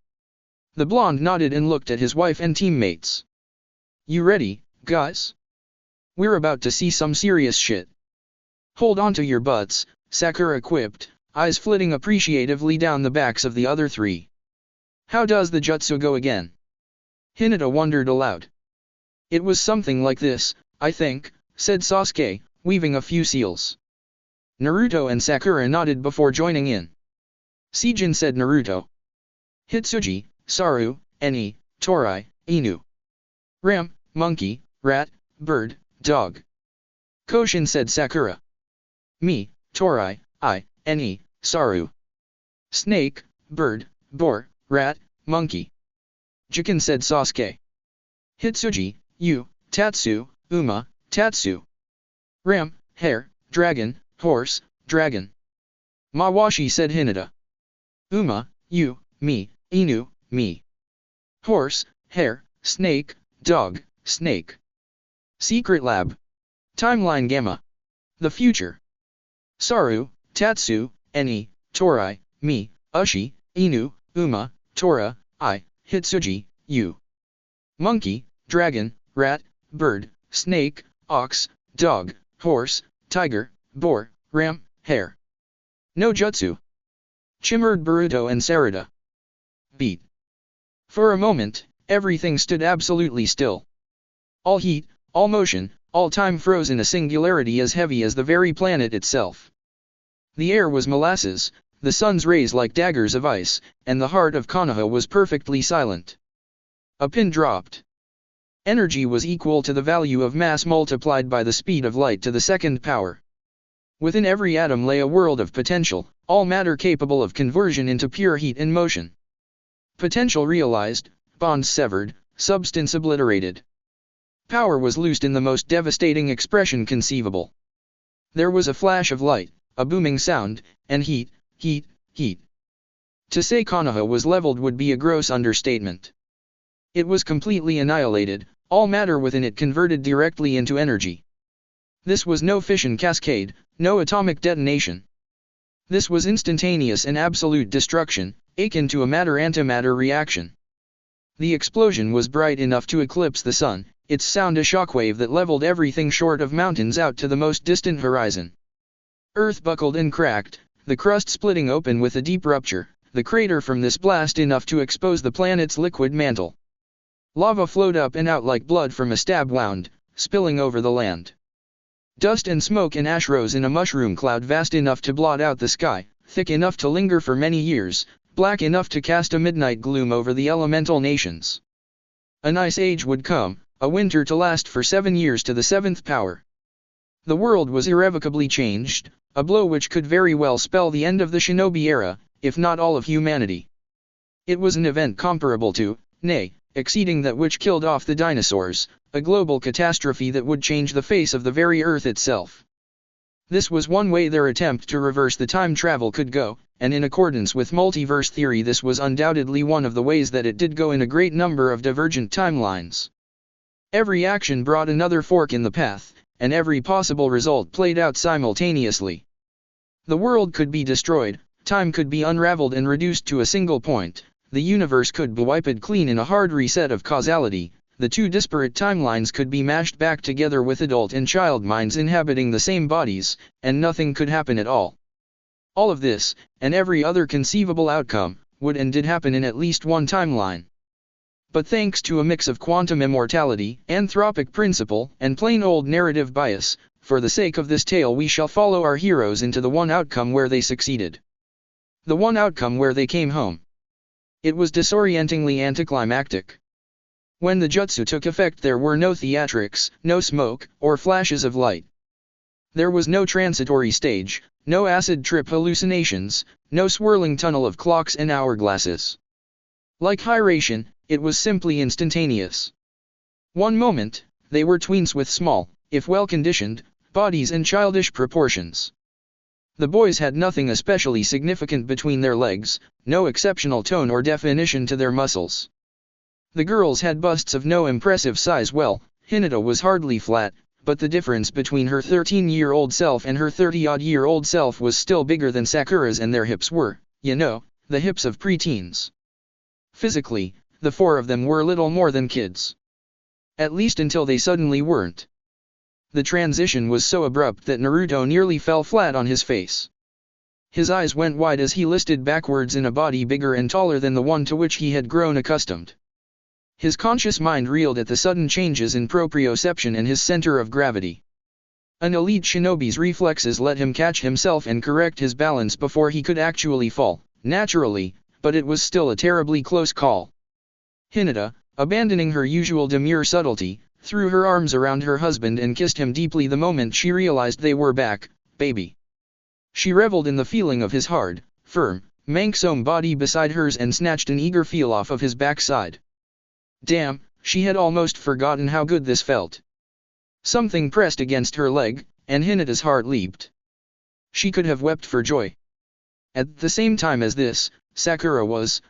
The blonde nodded and looked at his wife and teammates. "You ready, guys? We're about to see some serious shit." "Hold on to your butts," Sakura quipped, eyes flitting appreciatively down the backs of the other three. "How does the jutsu go again?" Hinata wondered aloud. "It was something like this, I think," said Sasuke, weaving a few seals. Naruto and Sakura nodded before joining in. "Seijin," said Naruto. "Hitsuji, Saru, Eni, Torai, Inu. Ram, monkey, rat, bird, dog." "Koshin," said Sakura. "Me, Torai, I, Eni, Saru. Snake, bird, boar, rat, monkey." "Jikin," said Sasuke. "Hitsuji, you, Tatsu, Uma, Tatsu. Ram, hare, dragon, horse, dragon." "Mawashi," said Hinata. "Uma, you, me, Inu, me. Horse, hare, snake, dog, snake." Secret Lab. Timeline Gamma. The future. Saru, Tatsu, Eni, Torai, me, Ushi, Inu, Uma, Tora, I, Hitsuji, you. Monkey, dragon, rat, bird, snake, ox, dog, horse, tiger, boar, ram, hare. "No jutsu," chimmered Boruto and Sarada. "Beat." For a moment, everything stood absolutely still. All heat, all motion, all time froze in a singularity as heavy as the very planet itself. The air was molasses, the sun's rays like daggers of ice, and the heart of Konoha was perfectly silent. A pin dropped. Energy was equal to the value of mass multiplied by the speed of light to the second power. Within every atom lay a world of potential, all matter capable of conversion into pure heat in motion. Potential realized, bonds severed, substance obliterated. Power was loosed in the most devastating expression conceivable. There was a flash of light, a booming sound, and heat, heat, heat. To say Konoha was leveled would be a gross understatement. It was completely annihilated, all matter within it converted directly into energy. This was no fission cascade, no atomic detonation. This was instantaneous and absolute destruction, akin to a matter-antimatter reaction. The explosion was bright enough to eclipse the sun, its sound a shockwave that leveled everything short of mountains out to the most distant horizon. Earth buckled and cracked, the crust splitting open with a deep rupture, the crater from this blast enough to expose the planet's liquid mantle. Lava flowed up and out like blood from a stab wound, spilling over the land. Dust and smoke and ash rose in a mushroom cloud vast enough to blot out the sky, thick enough to linger for many years, black enough to cast a midnight gloom over the elemental nations. An ice age would come, a winter to last for 7 years to the 7th power. The world was irrevocably changed, a blow which could very well spell the end of the shinobi era, if not all of humanity. It was an event comparable to, nay, exceeding that which killed off the dinosaurs, a global catastrophe that would change the face of the very Earth itself. This was one way their attempt to reverse the time travel could go, and in accordance with multiverse theory this was undoubtedly one of the ways that it did go in a great number of divergent timelines. Every action brought another fork in the path, and every possible result played out simultaneously. The world could be destroyed, time could be unraveled and reduced to a single point, the universe could be wiped clean in a hard reset of causality, the two disparate timelines could be mashed back together with adult and child minds inhabiting the same bodies, and nothing could happen at all. All of this, and every other conceivable outcome, would and did happen in at least one timeline. But thanks to a mix of quantum immortality, anthropic principle, and plain old narrative bias, for the sake of this tale we shall follow our heroes into the one outcome where they succeeded. The one outcome where they came home. It was disorientingly anticlimactic. When the jutsu took effect there were no theatrics, no smoke, or flashes of light. There was no transitory stage, no acid trip hallucinations, no swirling tunnel of clocks and hourglasses. Like Hyration, it was simply instantaneous. One moment, they were tweens with small, if well-conditioned, bodies and childish proportions. The boys had nothing especially significant between their legs, no exceptional tone or definition to their muscles. The girls had busts of no impressive size. Well, Hinata was hardly flat, but the difference between her 13-year-old self and her 30-odd-year-old self was still bigger than Sakura's, and their hips were, the hips of preteens. Physically, the four of them were little more than kids. At least until they suddenly weren't. The transition was so abrupt that Naruto nearly fell flat on his face. His eyes went wide as he listed backwards in a body bigger and taller than the one to which he had grown accustomed. His conscious mind reeled at the sudden changes in proprioception and his center of gravity. An elite shinobi's reflexes let him catch himself and correct his balance before he could actually fall, naturally, but it was still a terribly close call. Hinata, abandoning her usual demure subtlety, threw her arms around her husband and kissed him deeply the moment she realized they were back. Baby. She reveled in the feeling of his hard, firm, Manxome body beside hers and snatched an eager feel off of his backside. Damn, she had almost forgotten how good this felt. Something pressed against her leg, and Hinata's heart leaped. She could have wept for joy. At the same time as this, Sakura was,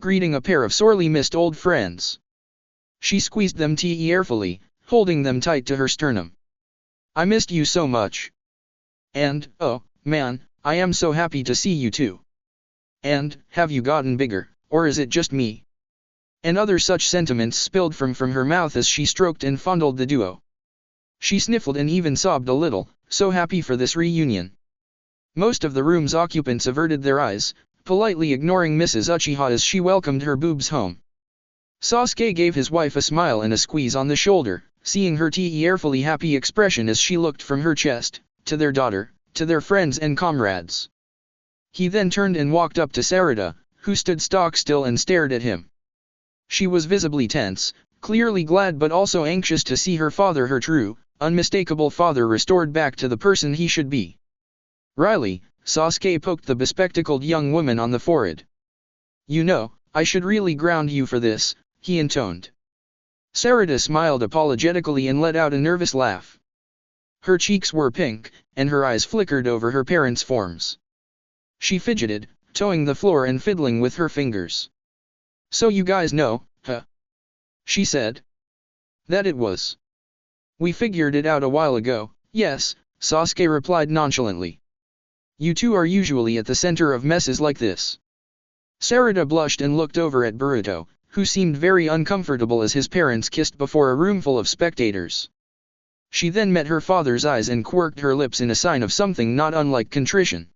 greeting a pair of sorely missed old friends. She squeezed them tearfully, holding them tight to her sternum. I missed you so much. And, oh, man, I am so happy to see you too. And, have you gotten bigger, or is it just me? And other such sentiments spilled from her mouth as she stroked and fondled the duo. She sniffled and even sobbed a little, so happy for this reunion. Most of the room's occupants averted their eyes, politely ignoring Mrs. Uchiha as she welcomed her boobs home. Sasuke gave his wife a smile and a squeeze on the shoulder, seeing her tearfully happy expression as she looked from her chest, to their daughter, to their friends and comrades. He then turned and walked up to Sarada, who stood stock still and stared at him. She was visibly tense, clearly glad but also anxious to see her father, her true, unmistakable father, restored back to the person he should be. Riley, Sasuke poked the bespectacled young woman on the forehead. You know, I should really ground you for this, he intoned. Sarada smiled apologetically and let out a nervous laugh. Her cheeks were pink, and her eyes flickered over her parents' forms. She fidgeted, toeing the floor and fiddling with her fingers. So you guys know, huh? She said. That it was. We figured it out a while ago, yes, Sasuke replied nonchalantly. You two are usually at the center of messes like this. Sarada blushed and looked over at Boruto, who seemed very uncomfortable as his parents kissed before a roomful of spectators. She then met her father's eyes and quirked her lips in a sign of something not unlike contrition.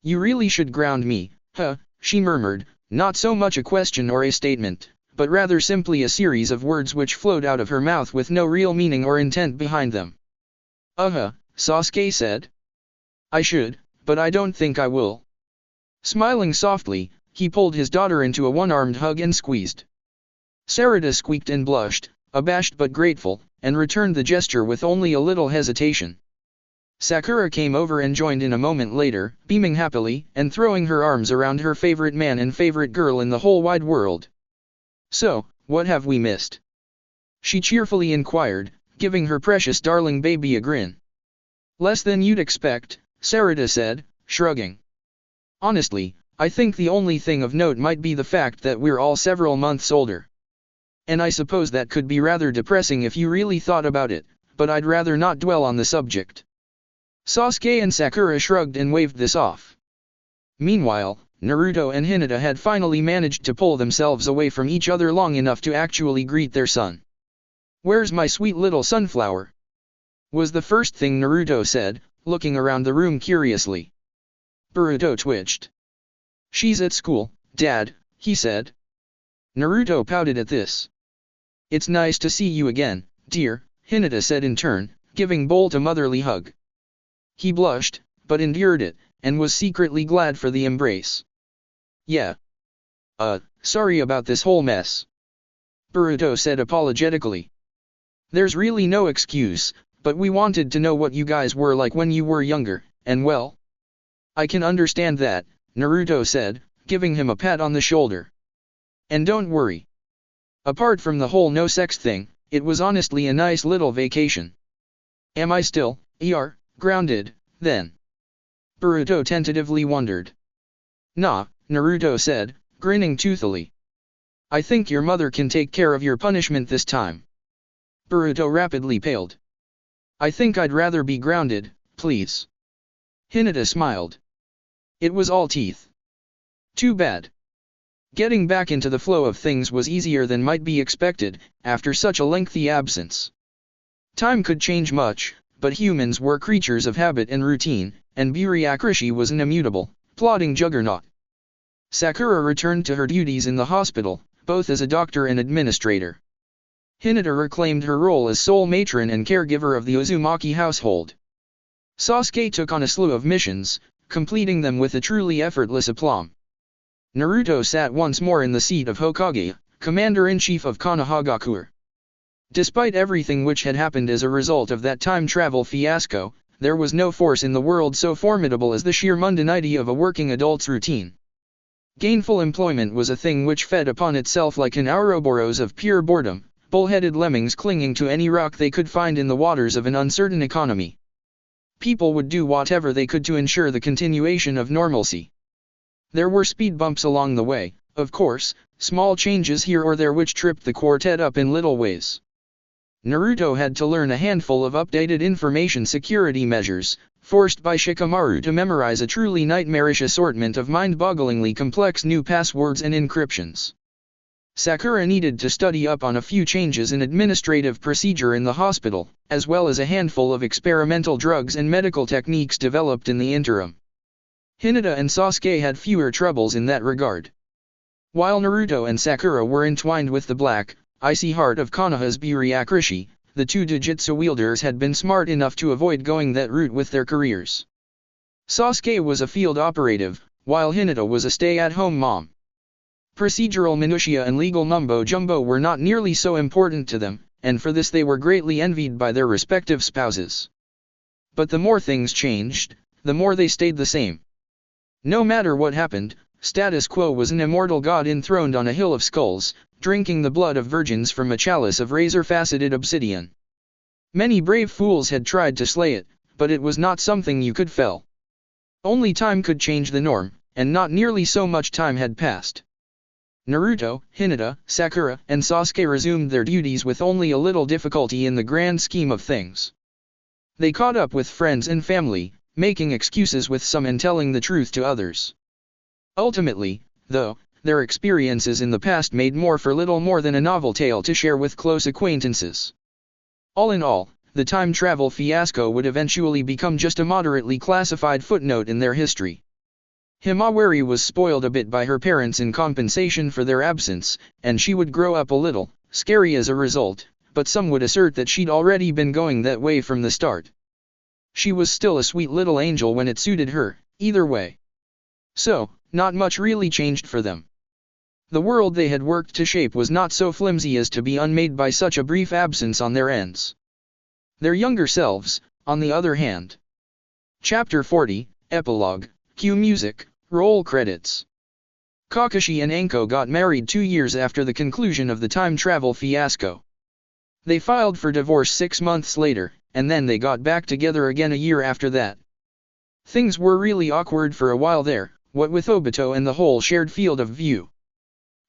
"You really should ground me, huh?" she murmured, not so much a question or a statement, but rather simply a series of words which flowed out of her mouth with no real meaning or intent behind them. Sasuke said. "I should, but I don't think I will." Smiling softly, he pulled his daughter into a one-armed hug and squeezed. Sarada squeaked and blushed, abashed but grateful, and returned the gesture with only a little hesitation. Sakura came over and joined in a moment later, beaming happily, and throwing her arms around her favorite man and favorite girl in the whole wide world. "So, what have we missed?" she cheerfully inquired, giving her precious darling baby a grin. "Less than you'd expect," Sarada said, shrugging. "Honestly, I think the only thing of note might be the fact that we're all several months older. And I suppose that could be rather depressing if you really thought about it, but I'd rather not dwell on the subject." Sasuke and Sakura shrugged and waved this off. Meanwhile, Naruto and Hinata had finally managed to pull themselves away from each other long enough to actually greet their son. "Where's my sweet little sunflower?" was the first thing Naruto said, looking around the room curiously. Boruto twitched. "She's at school, Dad," he said. Naruto pouted at this. "It's nice to see you again, dear," Hinata said in turn, giving Bolt a motherly hug. He blushed, but endured it, and was secretly glad for the embrace. "Yeah. Sorry about this whole mess," Boruto said apologetically. "There's really no excuse, but we wanted to know what you guys were like when you were younger, and well, I can understand that," Naruto said, giving him a pat on the shoulder. "And don't worry. Apart from the whole no-sex thing, it was honestly a nice little vacation." "Am I still, grounded, then?" Boruto tentatively wondered. "Nah," Naruto said, grinning toothily. "I think your mother can take care of your punishment this time." Boruto rapidly paled. "I think I'd rather be grounded, please." Hinata smiled. It was all teeth. Too bad. Getting back into the flow of things was easier than might be expected, after such a lengthy absence. Time could change much, but humans were creatures of habit and routine, and bureaucracy was an immutable, plodding juggernaut. Sakura returned to her duties in the hospital, both as a doctor and administrator. Hinata reclaimed her role as sole matron and caregiver of the Uzumaki household. Sasuke took on a slew of missions, completing them with a truly effortless aplomb. Naruto sat once more in the seat of Hokage, commander-in-chief of Konohagakure. Despite everything which had happened as a result of that time travel fiasco, there was no force in the world so formidable as the sheer mundanity of a working adult's routine. Gainful employment was a thing which fed upon itself like an Ouroboros of pure boredom, bull-headed lemmings clinging to any rock they could find in the waters of an uncertain economy. People would do whatever they could to ensure the continuation of normalcy. There were speed bumps along the way, of course, small changes here or there which tripped the quartet up in little ways. Naruto had to learn a handful of updated information security measures, forced by Shikamaru to memorize a truly nightmarish assortment of mind-bogglingly complex new passwords and encryptions. Sakura needed to study up on a few changes in administrative procedure in the hospital, as well as a handful of experimental drugs and medical techniques developed in the interim. Hinata and Sasuke had fewer troubles in that regard. While Naruto and Sakura were entwined with the black, icy heart of Konoha's bureaucracy, the two Jujutsu wielders had been smart enough to avoid going that route with their careers. Sasuke was a field operative, while Hinata was a stay-at-home mom. Procedural minutiae and legal mumbo-jumbo were not nearly so important to them, and for this they were greatly envied by their respective spouses. But the more things changed, the more they stayed the same. No matter what happened, status quo was an immortal god enthroned on a hill of skulls, drinking the blood of virgins from a chalice of razor-faceted obsidian. Many brave fools had tried to slay it, but it was not something you could fell. Only time could change the norm, and not nearly so much time had passed. Naruto, Hinata, Sakura, and Sasuke resumed their duties with only a little difficulty in the grand scheme of things. They caught up with friends and family, making excuses with some and telling the truth to others. Ultimately, though, their experiences in the past made more for little more than a novel tale to share with close acquaintances. All in all, the time travel fiasco would eventually become just a moderately classified footnote in their history. Himawari was spoiled a bit by her parents in compensation for their absence, and she would grow up a little scary as a result, but some would assert that she'd already been going that way from the start. She was still a sweet little angel when it suited her, either way. So, not much really changed for them. The world they had worked to shape was not so flimsy as to be unmade by such a brief absence on their ends. Their younger selves, on the other hand. Chapter 40, Epilogue, Cue music, roll credits. Kakashi and Anko got married 2 years after the conclusion of the time travel fiasco. They filed for divorce 6 months later, and then they got back together again a year after that. Things were really awkward for a while there, what with Obito and the whole shared field of view.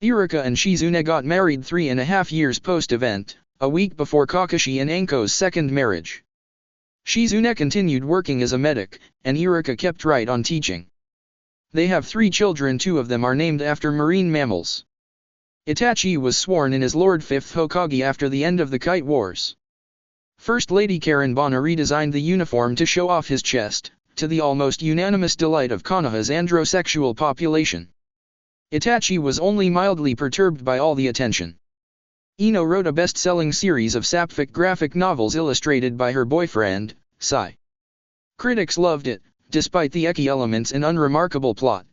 Iruka and Shizune got married 3.5 years post-event, a week before Kakashi and Anko's second marriage. Shizune continued working as a medic, and Iruka kept right on teaching. They have 3 children, 2 of them are named after marine mammals. Itachi was sworn in as Lord 5th Hokage after the end of the Kite Wars. First Lady Karen Banna redesigned the uniform to show off his chest, to the almost unanimous delight of Konoha's androsexual population. Itachi was only mildly perturbed by all the attention. Ino wrote a best-selling series of sapphic graphic novels illustrated by her boyfriend, Sai. Critics loved it, despite the ecchi elements and unremarkable plot.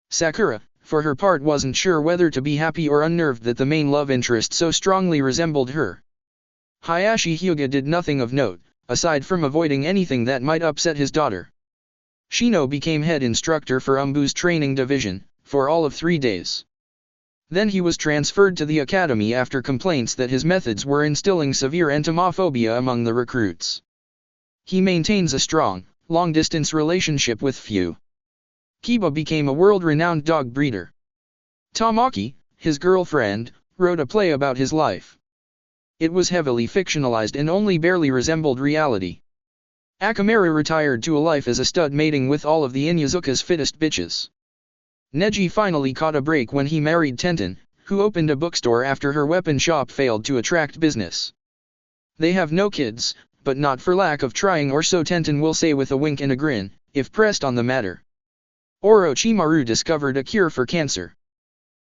Sakura, for her part, wasn't sure whether to be happy or unnerved that the main love interest so strongly resembled her. Hayashi Hyuga did nothing of note, aside from avoiding anything that might upset his daughter. Shino became head instructor for Umbu's training division, for all of 3 days. Then he was transferred to the academy after complaints that his methods were instilling severe entomophobia among the recruits. He maintains a strong, long-distance relationship with few. Kiba became a world-renowned dog breeder. Tamaki, his girlfriend, wrote a play about his life. It was heavily fictionalized and only barely resembled reality. Akamaru retired to a life as a stud, mating with all of the Inyazuka's fittest bitches. Neji finally caught a break when he married Tenten, who opened a bookstore after her weapon shop failed to attract business. They have no kids, but not for lack of trying, or so Tenten will say with a wink and a grin, if pressed on the matter. Orochimaru discovered a cure for cancer.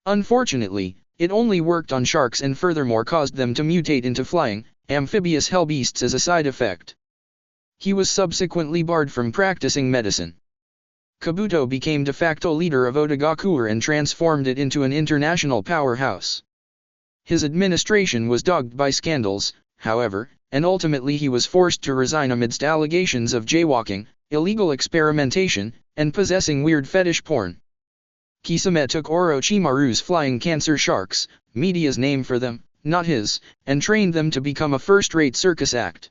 Unfortunately, it only worked on sharks and furthermore caused them to mutate into flying, amphibious hellbeasts as a side effect. He was subsequently barred from practicing medicine. Kabuto became de facto leader of Otagakure and transformed it into an international powerhouse. His administration was dogged by scandals, however, and ultimately he was forced to resign amidst allegations of jaywalking, illegal experimentation, and possessing weird fetish porn. Kisame took Orochimaru's flying cancer sharks, media's name for them, not his, and trained them to become a first-rate circus act.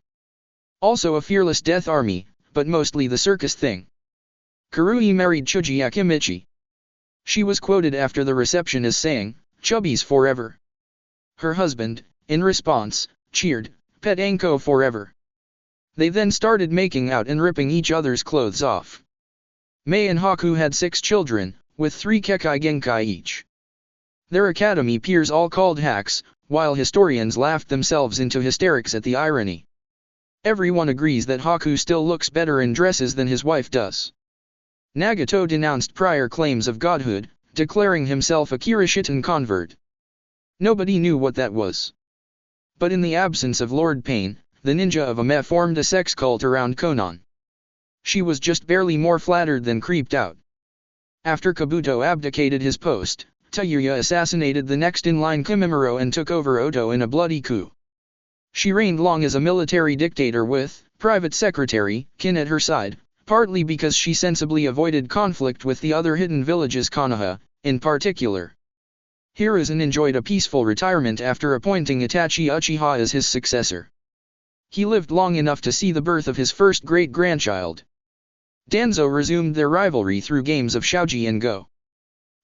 Also a fearless death army, but mostly the circus thing. Kurui married Chuji Akimichi. She was quoted after the reception as saying, "Chubbies forever." Her husband, in response, cheered, "Pet Anko forever." They then started making out and ripping each other's clothes off. Mei and Haku had 6 children, with 3 Kekai Genkai each. Their academy peers all called hacks, while historians laughed themselves into hysterics at the irony. Everyone agrees that Haku still looks better in dresses than his wife does. Nagato denounced prior claims of godhood, declaring himself a Kirishitan convert. Nobody knew what that was. But in the absence of Lord Pain, the ninja of Ame formed a sex cult around Konan. She was just barely more flattered than creeped out. After Kabuto abdicated his post, Tayuya assassinated the next in line Kimimaro and took over Oto in a bloody coup. She reigned long as a military dictator with private secretary Kin at her side, partly because she sensibly avoided conflict with the other hidden villages, Konoha, in particular. Hiruzen enjoyed a peaceful retirement after appointing Itachi Uchiha as his successor. He lived long enough to see the birth of his first great-grandchild. Danzo resumed their rivalry through games of Shogi and Go.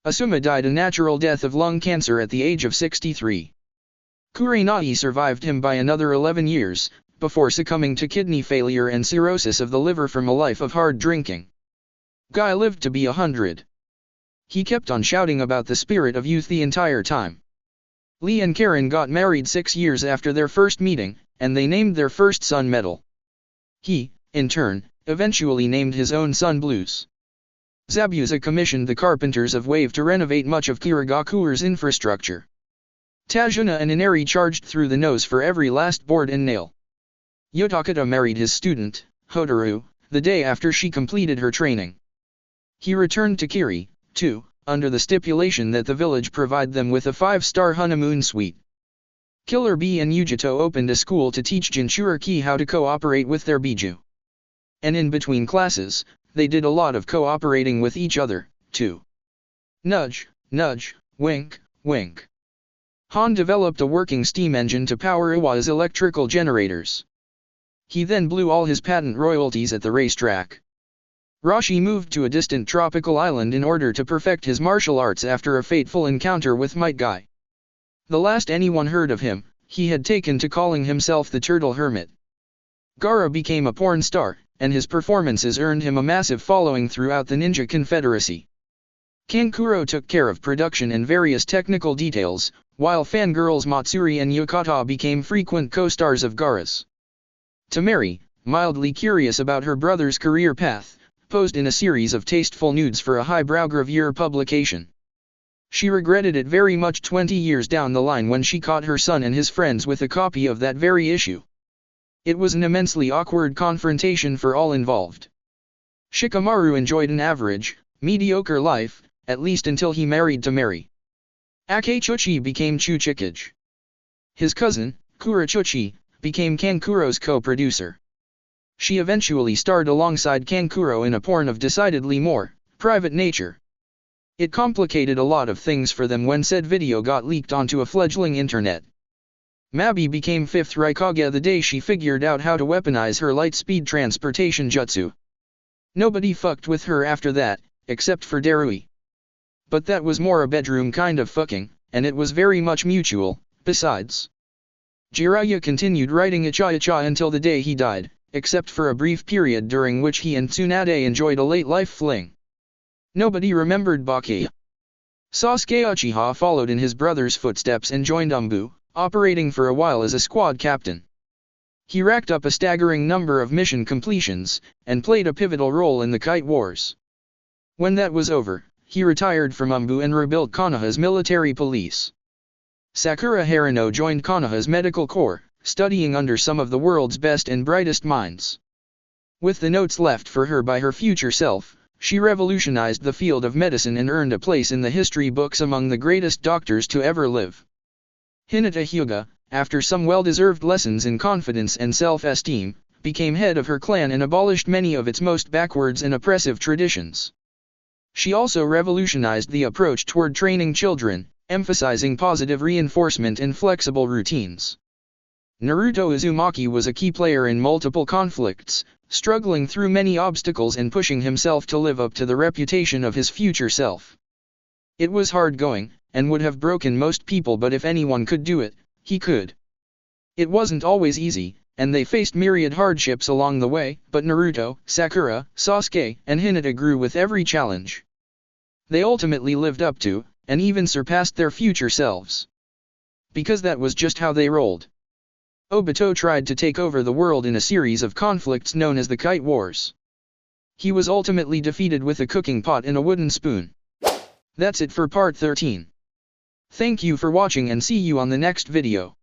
Asuma died a natural death of lung cancer at the age of 63. Kurenai survived him by another 11 years, before succumbing to kidney failure and cirrhosis of the liver from a life of hard drinking. Guy lived to be 100. He kept on shouting about the spirit of youth the entire time. Lee and Karen got married 6 years after their first meeting, and they named their first son Metal. He, in turn, eventually named his own son Blues. Zabuza commissioned the carpenters of Wave to renovate much of Kirigakure's infrastructure. Tajuna and Inari charged through the nose for every last board and nail. Yotakata married his student, Hotaru, the day after she completed her training. He returned to Kiri, too, under the stipulation that the village provide them with a 5-star honeymoon suite. Killer Bee and Yujito opened a school to teach Jinchuriki how to cooperate with their Biju. And in between classes, they did a lot of cooperating with each other, too. Nudge, nudge, wink, wink. Han developed a working steam engine to power Iwa's electrical generators. He then blew all his patent royalties at the racetrack. Rashi moved to a distant tropical island in order to perfect his martial arts after a fateful encounter with Might Guy. The last anyone heard of him, he had taken to calling himself the Turtle Hermit. Gaara became a porn star, and his performances earned him a massive following throughout the Ninja Confederacy. Kankuro took care of production and various technical details, while fangirls Matsuri and Yokata became frequent co-stars of Gaara's. Tamari, mildly curious about her brother's career path, posed in a series of tasteful nudes for a highbrow gravure publication. She regretted it very much 20 years down the line when she caught her son and his friends with a copy of that very issue. It was an immensely awkward confrontation for all involved. Shikamaru enjoyed an average, mediocre life, at least until he married Tamari. Akechuchi became Chuchikage. His cousin, Kurachuchi, became Kankuro's co-producer. She eventually starred alongside Kankuro in a porn of decidedly more private nature. It complicated a lot of things for them when said video got leaked onto a fledgling internet. Mabi became 5th Raikage the day she figured out how to weaponize her light-speed transportation jutsu. Nobody fucked with her after that, except for Darui. But that was more a bedroom kind of fucking, and it was very much mutual, besides. Jiraiya continued writing Icha until the day he died, except for a brief period during which he and Tsunade enjoyed a late-life fling. Nobody remembered Baki. Sasuke Uchiha followed in his brother's footsteps and joined Umbu, operating for a while as a squad captain. He racked up a staggering number of mission completions, and played a pivotal role in the Kite Wars. When that was over, he retired from Umbu and rebuilt Konoha's military police. Sakura Harino joined Konoha's medical corps, studying under some of the world's best and brightest minds. With the notes left for her by her future self, she revolutionized the field of medicine and earned a place in the history books among the greatest doctors to ever live. Hinata Hyuga, after some well-deserved lessons in confidence and self-esteem, became head of her clan and abolished many of its most backwards and oppressive traditions. She also revolutionized the approach toward training children, emphasizing positive reinforcement and flexible routines. Naruto Uzumaki was a key player in multiple conflicts, struggling through many obstacles and pushing himself to live up to the reputation of his future self. It was hard going, and would have broken most people, but if anyone could do it, he could. It wasn't always easy, and they faced myriad hardships along the way, but Naruto, Sakura, Sasuke, and Hinata grew with every challenge. They ultimately lived up to, and even surpassed their future selves. Because that was just how they rolled. Obito tried to take over the world in a series of conflicts known as the Kite Wars. He was ultimately defeated with a cooking pot and a wooden spoon. That's it for part 13. Thank you for watching and see you on the next video.